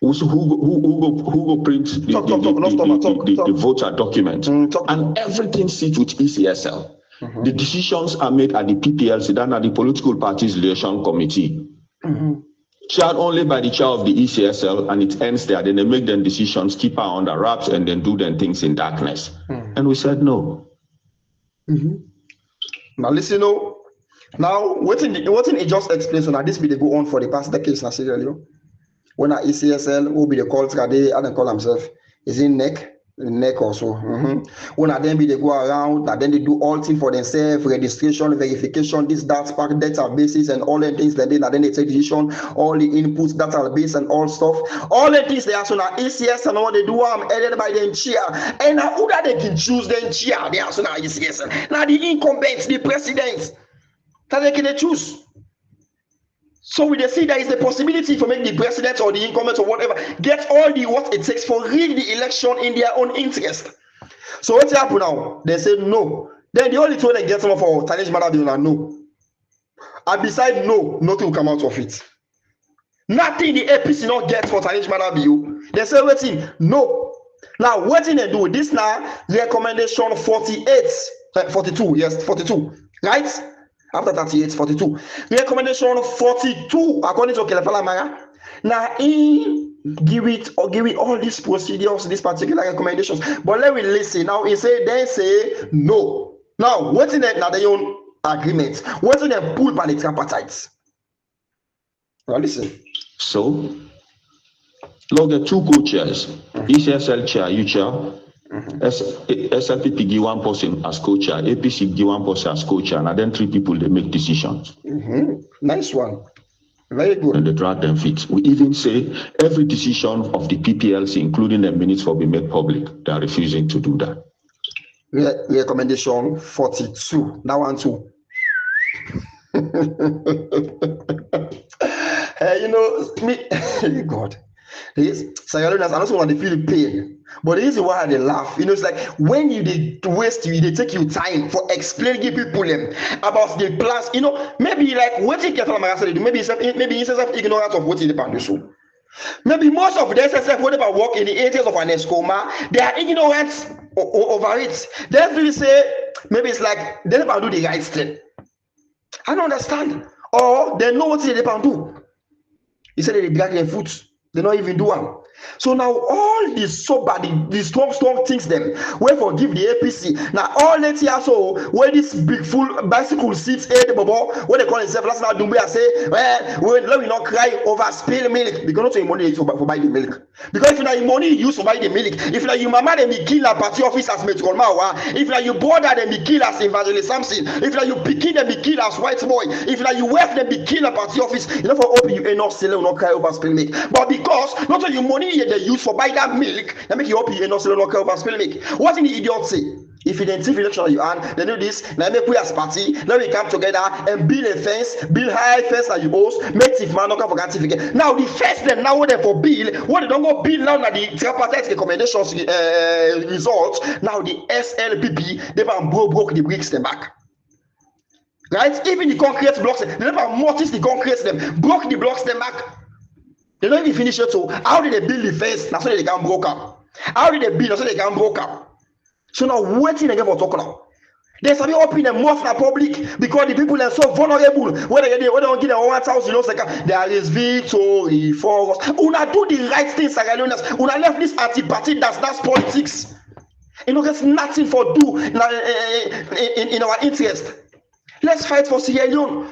Who go print the voter document, and everything sits with ECSL. The decisions are made at the PPLC, then at the Political Parties Liaison Committee, chaired only by the chair of the ECSL, and it ends there. Then they make them decisions, keep her under wraps, and then do them things in darkness. And we said no. Now listen, now what it just explains, so now this be they go on for the past decades na Sierra Leone. When I ECSL, who be the call today, I don't call himself, is in neck also. When I then be they go around, and then they do all things for themselves, registration, verification, this, that, spark databases and all the things, then they take decision, all the inputs, database and all stuff. All the things they are so now ECSL and what they do, I'm headed by the chair. And now who that they can choose then chair, they are so now ECSL. Now the incumbents, the presidents, that they can choose. So we see there is a possibility for make the president or the incumbent or whatever get all the what it takes for rig the election in their own interest. So what's happened now? They say no. Then the only thing they get some for Tanish Mara will no. And beside no, nothing will come out of it. Nothing the APC not get for Tanish Mara bill. They say waiting, no. Now what did they do? This now recommendation 42, yes, 42, right? After 38, 42. Recommendation 42, according to KAIFALA Marah. Now, he give it all these procedures, these particular recommendations. But let me listen. Now, they say no. Now, what's in that? Now, their own agreement. What's in them pulled by the tripartites? Now, listen. So, look at two co-chairs. ECSL chair, you chair. SLPP give one person as co-chair, APC give one person as co-chair, and then 3 people they make decisions. Nice one. Very good. And they drag them feet. We even say every decision of the PPLC, including the minutes, will be made public. They are refusing to do that. Recommendation 42. That one too. You know, me, God. Yes, Sierra Leoneans, I also want to feel pain. But the reason why they laugh, it's like when you they waste you, they take you time for explaining people them about the plans. Maybe like what you get from maybe instead of ignorance of what you depend on. So maybe most of the SSF whatever work in the areas of an escoma, they are ignorant over it. They really say maybe it's like they never do the right thing. I don't understand. Or they know what they depend do. He said they drag their foot. They not even do one. So now all these these strong things them we forgive the APC. Now all that here so where this big full bicycle seats the bubble what they call itself last night Dumbe say let me not cry over spilled milk because not your money for buy the milk. Because if you money you use to buy the milk, if you your mama then be kill a party office as Metro Mawa, if you brother then be kill as Evangelist Samson, if you pikin then be kill as white boy, if you wife then be kill a party office, for open you enough sell not cry over spilled milk. But because not only your money they use for buy that milk, they make you hope you not sell not cry over spilled milk. What did the idiot say? If you identify election you earn, they do this. Now make we as party. Let we come together and build a fence, build high fence that you host. Make if man not for certificate. Now the first them now what they for build, what they don't go build now that the tripartite recommendations results. Now the SLPP they broke the bricks them back. Right? Even the concrete blocks, they never mortise the concrete them, broke the blocks them back. They don't even finish it. So how did they build the fence? That's why they can broke up. How did they build? That's why they can broke up. So now waiting again for talk now. There's something open them more for public because the people are so vulnerable. When they don't get their 1,000, there is victory for us. Una do the right things, Sierra Leoneans. Una left this anti-party that's politics. There's nothing for do in our interest. Let's fight for Sierra Leone.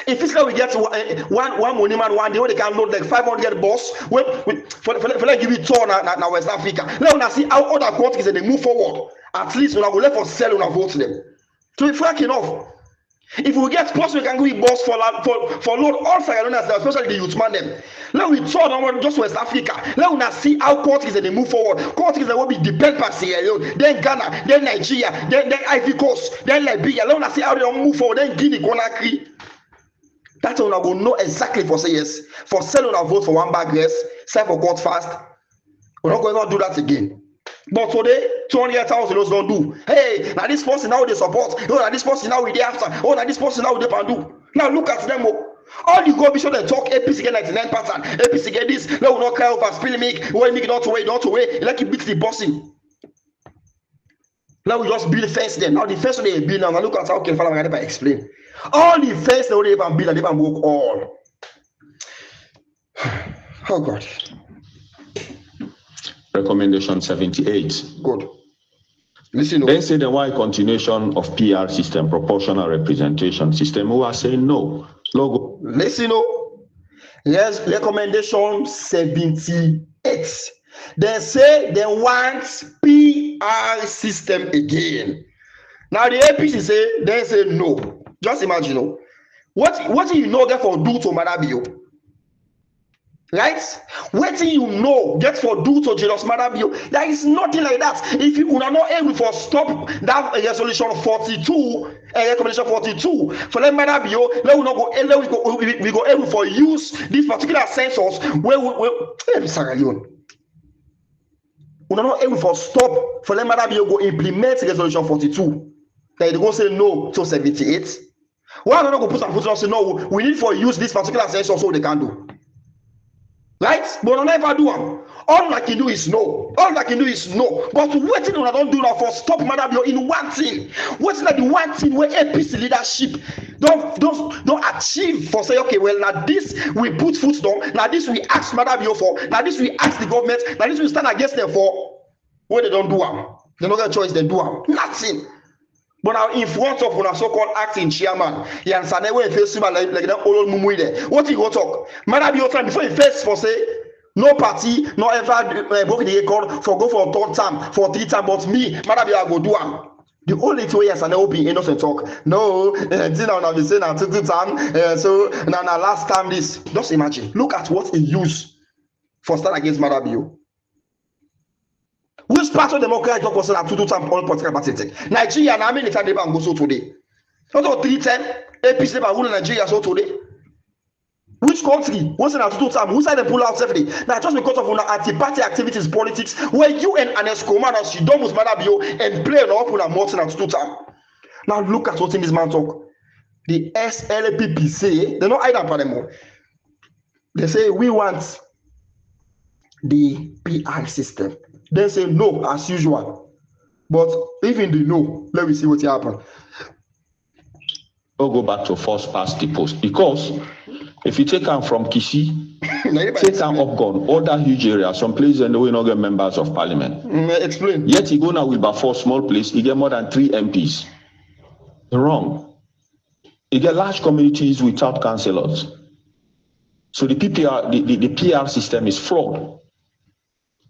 If it's like we get one money man one day when they can load like 500 bus, for like give it tour now West Africa. Let us see how other countries and they move forward. At least when I go left for sell when I vote them. To be frank enough, if we get bus, we can go bus for load all Sierra Leoneans, especially the youth man them. Let we tour down just West Africa. Let us see how countries and they move forward. Countries that will be dependent by Sierra Leone, then Ghana, then Nigeria, then Ivory Coast, then Liberia. Let us see how they don't move forward. Then Guinea, Conakry. That's when I will know exactly for say yes. For selling a vote for one bag yes, sell for God fast. We're not going to do that again. But today, 200,000 don't do. Hey, now this person now they support. Oh, now this person now we they after. Oh, now this person now they can do. Now look at them. All the go be sure they talk APC get 99 pattern. APC get this. They will not cry over spill milk. When make not away. Like it beats the bossing. Now we just build fence them. Now the first they build now look at how KAIFALA Marah Say explain. All the fence they even build and they even broke all. Oh God. Recommendation 78. Good. Listen. Then say the why continuation of PR system, proportional representation system. Who are saying no. Logo. Listen. Yes, recommendation 78. They say they want PR system again. Now the APC say they say no. Just imagine, what do you know get for do to Marabio? Right? What do you know get for do to Jesus Marabio? There is nothing like that. If you are not able to stop that resolution 42, recommendation 42, for let Marabio, we go able for use this particular census where Sierra Leone. We are not able to stop for let Marabio go implement resolution 42. Then they go say no to 78. Why don't go put some foot and say no? We need for use this particular census so they can do. Right? But I never do them. All I can do is no. All I can do is no. But what thing I don't do now for stop Marabio in one thing? What's like the one thing where APC leadership don't achieve for say okay, well now this we put foot down, now this we ask Marabio for, now this we ask the government, now this we stand against them for. What they don't do them? They don't get a choice, they do them. Nothing. But now in front of one so-called acting chairman, he answered when face like that old mumu there. What he go talk? Marabio time before he face for say no party, no ever broke the record for go for third term, for 3 term, but me, Marabio I go do am. The only 2 years and they open innocent talk. No, now they say now 2 time. So now last time this. Just imagine. Look at what he used for stand against Marabio. Which part of Democrat talk was that 2 time all political party? Nigeria and America they go so today. Not 310 APC they rule Nigeria so today. Which country? What's in our two time? Who side they pull out safely? Now just because of our anti-party activities, politics, where you and Anesco man and she don't with Manabio and play an open and Morton at two time. Now look at what in this man talk. The SLPP say they don't hide up anymore. They say we want the PR system. They say no as usual. But even the no, let me see what happen. We'll go back to first past the post because if you take them from Kishi, take them up gone, other huge areas, some places and we not get members of parliament. Explain. Yet he go now with about 4 small places, he get more than 3 MPs. Wrong. He get large communities without councillors. So the PPR, the PR system is flawed.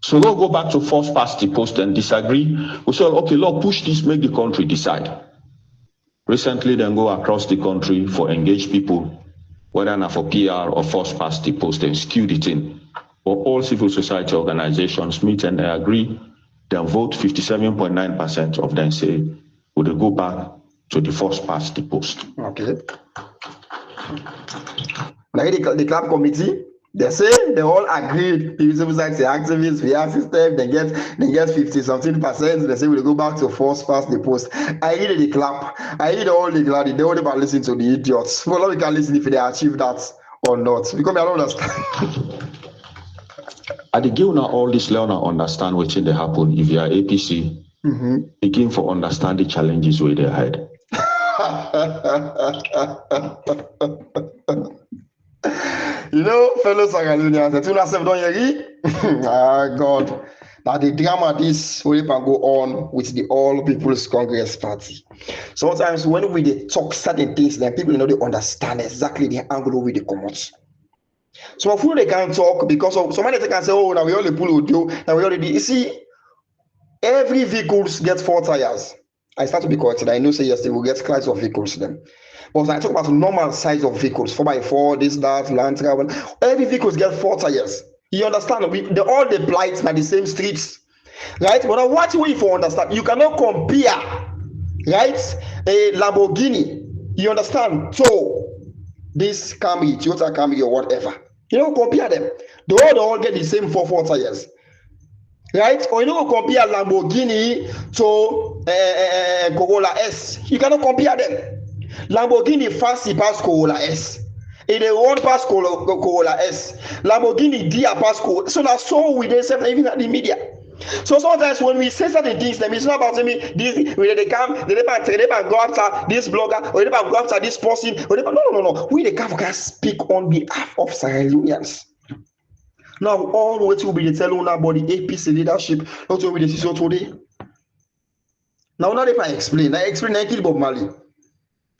So we'll go back to first past the post and disagree. We say, okay, Lord, push this, make the country decide. Recently, then go across the country for engaged people, whether not for PR or first past the post, and skew the thing. For all civil society organizations meet and they agree, then vote 57.9% of them say, would they go back to the first past the post. Okay. Like the club committee, they say they all agreed. The civil society activists, VR system, they get 50-something%. They say we'll go back to first past the post. I read the clap. I read all the glad. They only about listen to the idiots. Well, we can listen if they achieve that or not. Because I don't understand. At the give now all this learner understand what they happen if you are APC. Begin for understand the challenges where they had. You know, fellow Sierra Leoneans, the 2 don't hear ah, God. Now the drama this will go on with the All People's Congress Party. Sometimes when we talk certain things, then people they understand exactly the angle we they come out. So of who they can talk because of somebody they can say, oh, now we only pull audio, now we already you see every vehicles get 4 tires. I start to be corrected. I know say yes, they will get kinds of vehicles then. But when I talk about normal size of vehicles, 4x4, this, that, land travel, every vehicles get 4 tires. You understand? They all the blights by the same streets, right? But what you for understand, you cannot compare, right? A Lamborghini, you understand? So this Camry, Toyota Camry or whatever, you don't compare them. They all get the same 4 tires. Right? Or you don't compare Lamborghini to Corolla S. You cannot compare them. Lamborghini fast pass Corolla S. It they run past Corolla S. Lamborghini dia pass Corolla. So that's so we they say even at the media. So sometimes when we say certain things, then it's not about me. This they come, they go after this blogger, or they go after this person, or they no. We the can speak on behalf of Sierra Leoneans. Now, all what will be the telling about the APC leadership, not will be the decision today. Now, not if I explain I kill Bob Marley.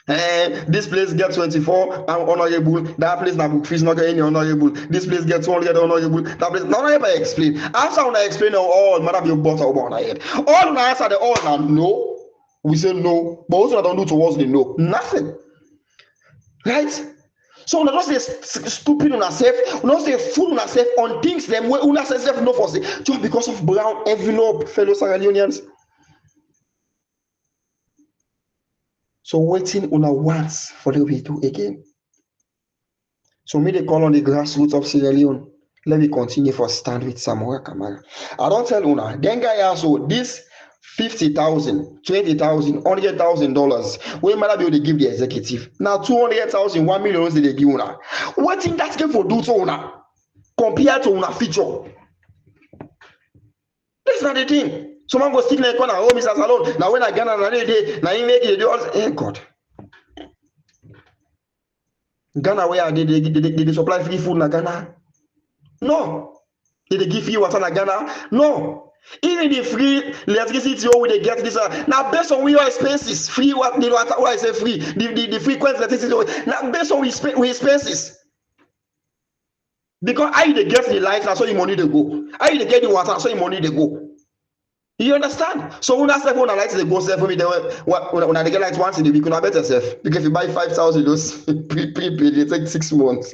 This place gets 24 honorable, that place now book fees not get any honorable, this place gets 200 honorable, that place. Now, if I explain, after when I explain all, matter be butter over my head. All when I answer the all now no, we say no, but also I don't do towards the no, nothing. Right? So we don't say stupid on ourselves, we don't say fool on ourselves on things them where we not say self no for say just because of brown envelope, fellow Sierra Leoneans. So waiting on a once for the we do again. So me they call on the grassroots of Sierra Leone. Let me continue for stand with Samoa Kamara. I don't tell Una. Then guy also this $50,000, $20,000, $100,000. We might be able to give the executive. Now 200,000, 1 million they give Una. What in that game for do to Una compared to Una feature? That's not the thing. Someone go stick like corner, oh Mrsta Salone. Now when I get another day, now you make it do all. Hey God. Ghana where they supply free food in Ghana? No. Did they give you water in Ghana? No. Even the free electricity we they get this now based on your expenses, free what the water I say free, the frequent electricity now based on we expenses. Because I they get the light, that's why your money they go. I they get the water, that's why your money they go. You understand? So when I say when I like to go sell for me, when I get light once in the week, you better self. Because if you buy 5,000, those prepaid, it take 6 months.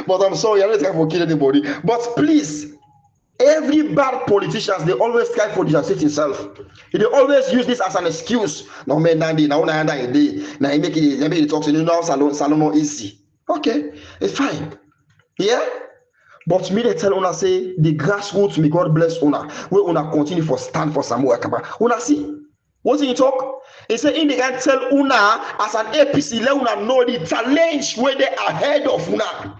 But I'm sorry, I'm not trying to kill anybody. But please, every bad politicians, they always try for the state itself. They always use this as an excuse. No man, now I day. Now I make it talk to you now, Salone easy. Okay, it's fine. Yeah? But me they tell una say the grassroots, may God bless una. Where una continue for stand for Samuel Kaba. Una see? What did he talk? He said in the guy tell una as an APC, let una know the challenge where they are ahead of una.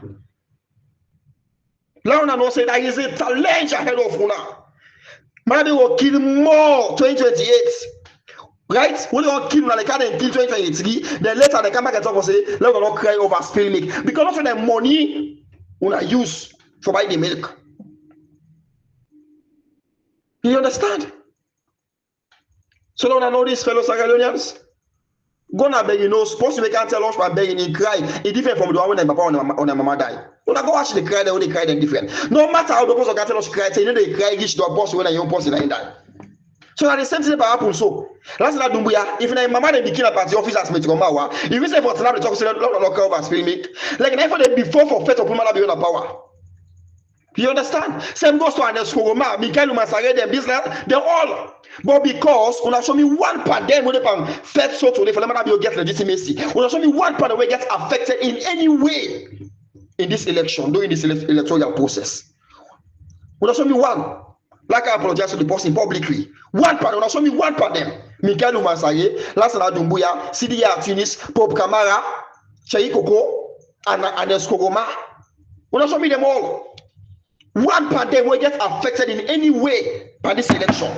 Let una know say that is a challenge ahead of una. Maybe will kill more 2028. Right? When you kill like that in 2023, then later they come back and talk and say, let us not cry over spill milk. Because of the money una use for buy the milk. You understand? So now know these fellow Sierra Leoneans. Go na beg, you know, supposed to make can't tell us by begging and cry. It's different from the one when the papa on the mama die. When I go watch the cry, they cry, then different. No matter how the person can tell us cry, you know they cry, reach to a boss when a young person die. So that the same thing happen. So last night Dumbuya, if my mama they begin at the office as me to come out, if you say for tonight the talk say not over spill milk, like never they before for fate of woman be on power. You understand? Same goes to Aneskoroma, Mikael Masare, them business, they all. But because when I show me one part, then when they fed so to the phenomenon you get legitimacy. When I show me one part, way gets affected in any way in this election, during this electoral process. When I show me one, like I apologize to the person publicly. One part, when I show me one part, them Mikael Masare, last night Dumbuya, CDA Tunis, Pope Kamara, Chai Koko, and Aneskoroma. When I show me them all. One part they will get affected in any way by this election.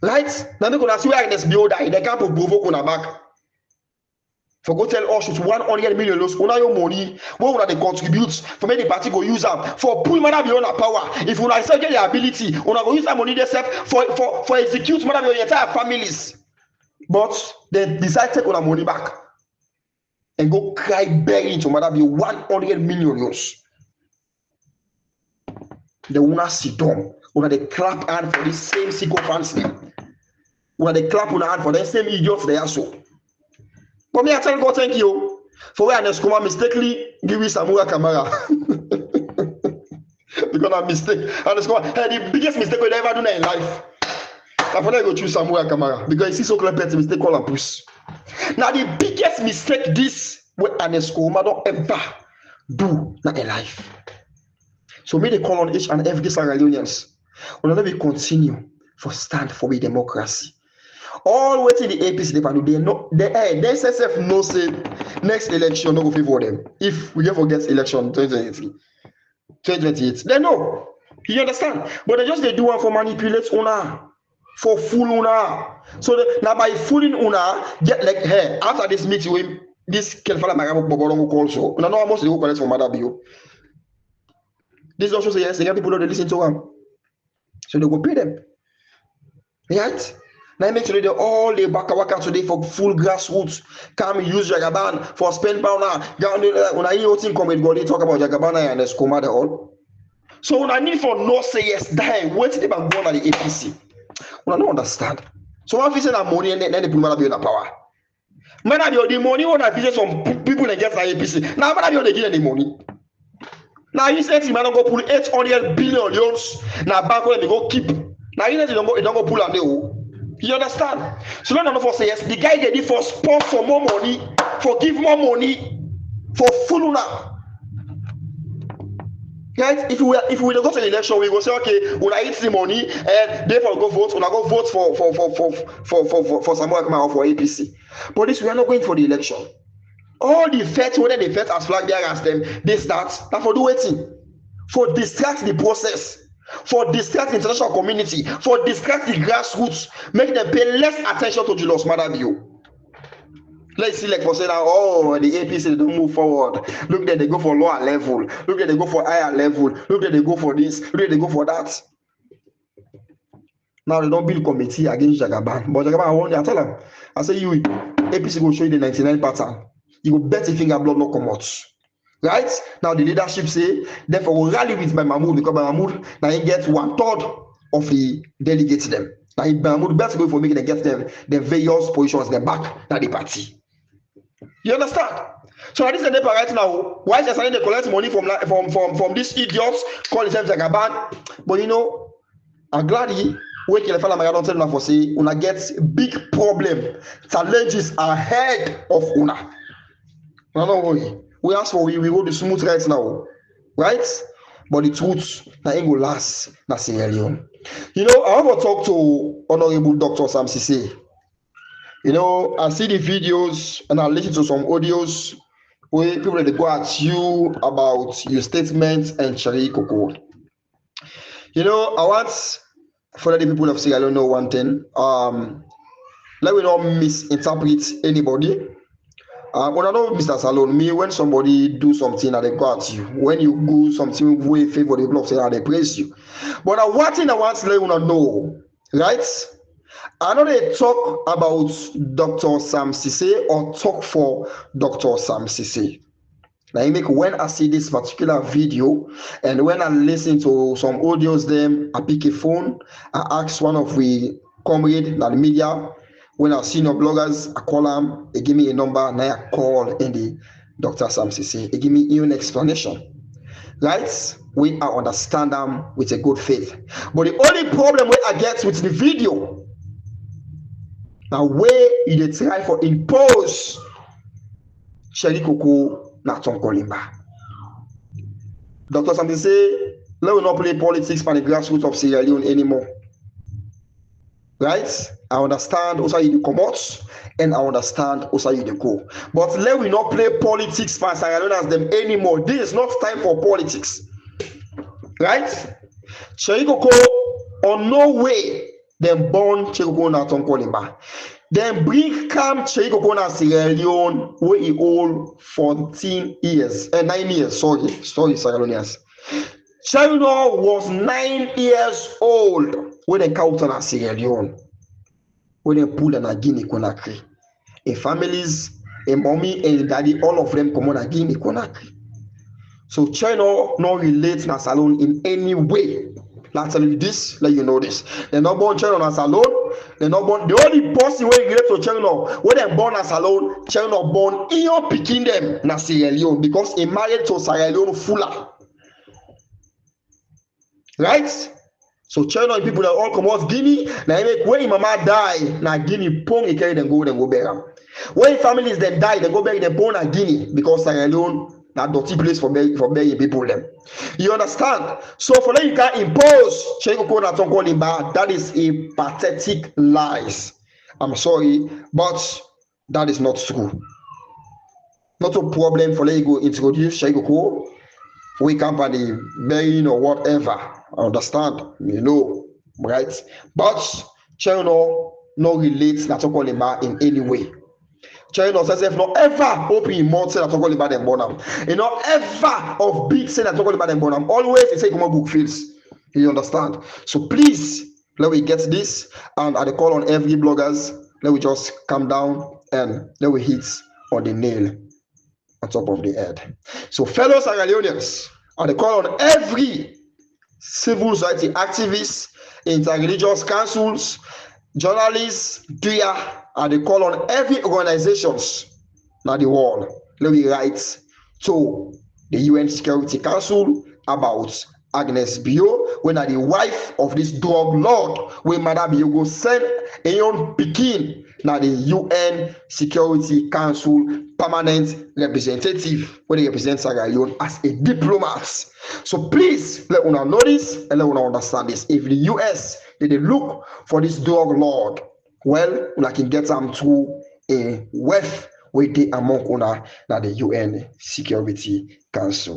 Right? Now they're gonna see where this build they can't provoke on our back. For go tell us 100 million loss, una your money, where una they contribute for make the party go use them for pull man beyond our power. If una say get the ability, una go use that money themselves for execute man your entire families. But they decide to take our money back and go cry begging to man be 100 million loss. They will not sit down. When they clap hand for the same sycophants them. When they clap on hand for the same idiots they are so. But me I tell God thank you for where Aneskoroma mistakenly give me Samuel Kamara. Because I mistake. Aneskoroma, hey, the biggest mistake we ever do in life. I thought I go choose Samuel Kamara because he see so clear petty mistake call and push. Now the biggest mistake this what Aneskoroma don't ever do in life. So may they call on each and every Sierra Leoneans. Whenever we continue for stand for the democracy. All waiting the APC they can do. They know they SSF no say next election no go favor them. If we get forget election 2028. They know. You understand? But they just they do one for manipulate una, for fool una. So now by fooling una, get like hey after this meeting with this KAIFALA Marah Boborongo call so. Now how much they go collect from Mother Bio. This also say yes, they get people that listen to them. So they go pay them. Right? Now make sure they all the back work today for full grassroots. Come use Jagaban for spend pound now. When I hear thing come with God, they talk about Jagabana and Escoma all. So when I need for no say yes, die, wait till they go on the APC. When I don't understand. So one say that money and then they put be on the power. Man, I the money when I visit some people and get the APC. Now man, I they give the money. Now you say man don't go pull 800 billion euros. Now bank where they go keep. Now you say don't go pull on the. You understand? So no for say yes. The guy get it for sponsor more money, for give more money, for full now. Right? If we go to the election, we go say okay, when I eat the money and therefore go vote, when I go vote for Samuel Kamara or for APC. But this we are not going for the election. All the feds, whether they feds as flag bearers as them, they start that for do waiting, for distract the process, for distract the international community, for distract the grassroots, make them pay less attention to Julius Madabio. Let's see, like for saying, oh, the APC they don't move forward. Look there, they go for lower level. Look there, they go for higher level. Look there, they go for this. Look there, they go for that. Now they don't build committee against Jagaban. But Jagaban, I tell them, I say you APC will show you the 99 pattern. You will bet a finger blood not come out. Right? Now the leadership say, therefore we'll rally with my Mahmoud because my Mahmoud now he gets 1/3 of the delegates them. Now Mahmoud best go for making them get them the various positions them back at the party. You understand? So at this end right now, why is they starting to collect money from these idiots call themselves Jagaban? But you know, I'm glad where KAIFALA Marah don't tell una for say una get big problem, challenges ahead of una. No, no worry. We ask for we go the smooth right now, right? But the truth na ain't go last na Sierra Leone. You know, I want to talk to Honorable Dr. Sam Sise. You know, I see the videos and I listen to some audios where people they go at you about your statements and Cherry Coco. You know, I want for the people of Sierra Leone know one thing. Let me not misinterpret anybody. When I know Mr. Salone, me when somebody do something that they go at you, when you do something way favor the people of Sierra, they praise you. But one thing I want to let you know, right? I know they talk about Dr. Sam Sise or talk for Dr. Sam Sise. Now, when I see this particular video and when I listen to some audios, them I pick a phone, I ask one of the comrade in the media. When I see no bloggers, I call them, they give me a number, and I call in the Dr. Sam Sise. They give me an explanation. Right? We I understand them with a good faith. But the only problem where I get with the video, now where they try for impose Cherry Coco na Tonko Limba. Dr. Sam Sise, let me not play politics for the grassroots of Sierra Leone anymore. Right? I understand also you come out and I understand also you go. But let me not play politics for Sierra Leoneans them anymore. This is not time for politics. Right? Cherry Coco on no way them born Cherry Coco na Tonko Limba. Then bring Cam Cherry Coco na Sierra Leone where he old 9 years, sorry, Sierra Leoneans. Cherry was 9 years old when they caught na Sierra Leone. When they pull na Guinea Conakry. In families, a mommy and daddy, all of them come on a Guinea Conakry. So China not relate na Salone in any way. Let's tell you this, let you know this. They're not born China na Salone. They're not born. The only person who relate to China when they're born na Salone, China born in your picking them na Sierra Leone because he married to Sierra Leone fuller. Right? So China people that all come out Guinea, now make when mama die, na Guinea pong he carry them go bury them. When families then die, they go bury them pong na Guinea because Sierra Leone na dirty place for burying people them. You understand? So for that you can impose Cherry Coco na Tonko Limba, that is a pathetic lies. I'm sorry, but that is not true. Not a problem for let you go introduce Cherry Coco. We company burying or whatever. I understand, you know, right? But China no relates na Tonko Limba in any way. China says if not ever open your mouth say na Tonko Limba them born am. You know ever of big say na Tonko Limba them born am. Always they say come on book fields. You understand? So please let we get this and at the call on every bloggers, let we just calm down and let we hit on the nail on top of the head. So fellow Sierra Leoneans, at the call on every civil society activists, interreligious councils, journalists, dear, and they call on every organizations now the world. Let me write to the UN Security Council about Agnes Bio, when the wife of this drug lord, when Madam Bio go send a young Pekin now the UN Security Council permanent representative when they represent Sierra Leone as a diplomat. So please let una know this and let una understand this. If the US they look for this drug lord, well, una can get them through a wealth where they among una na the UN Security Council.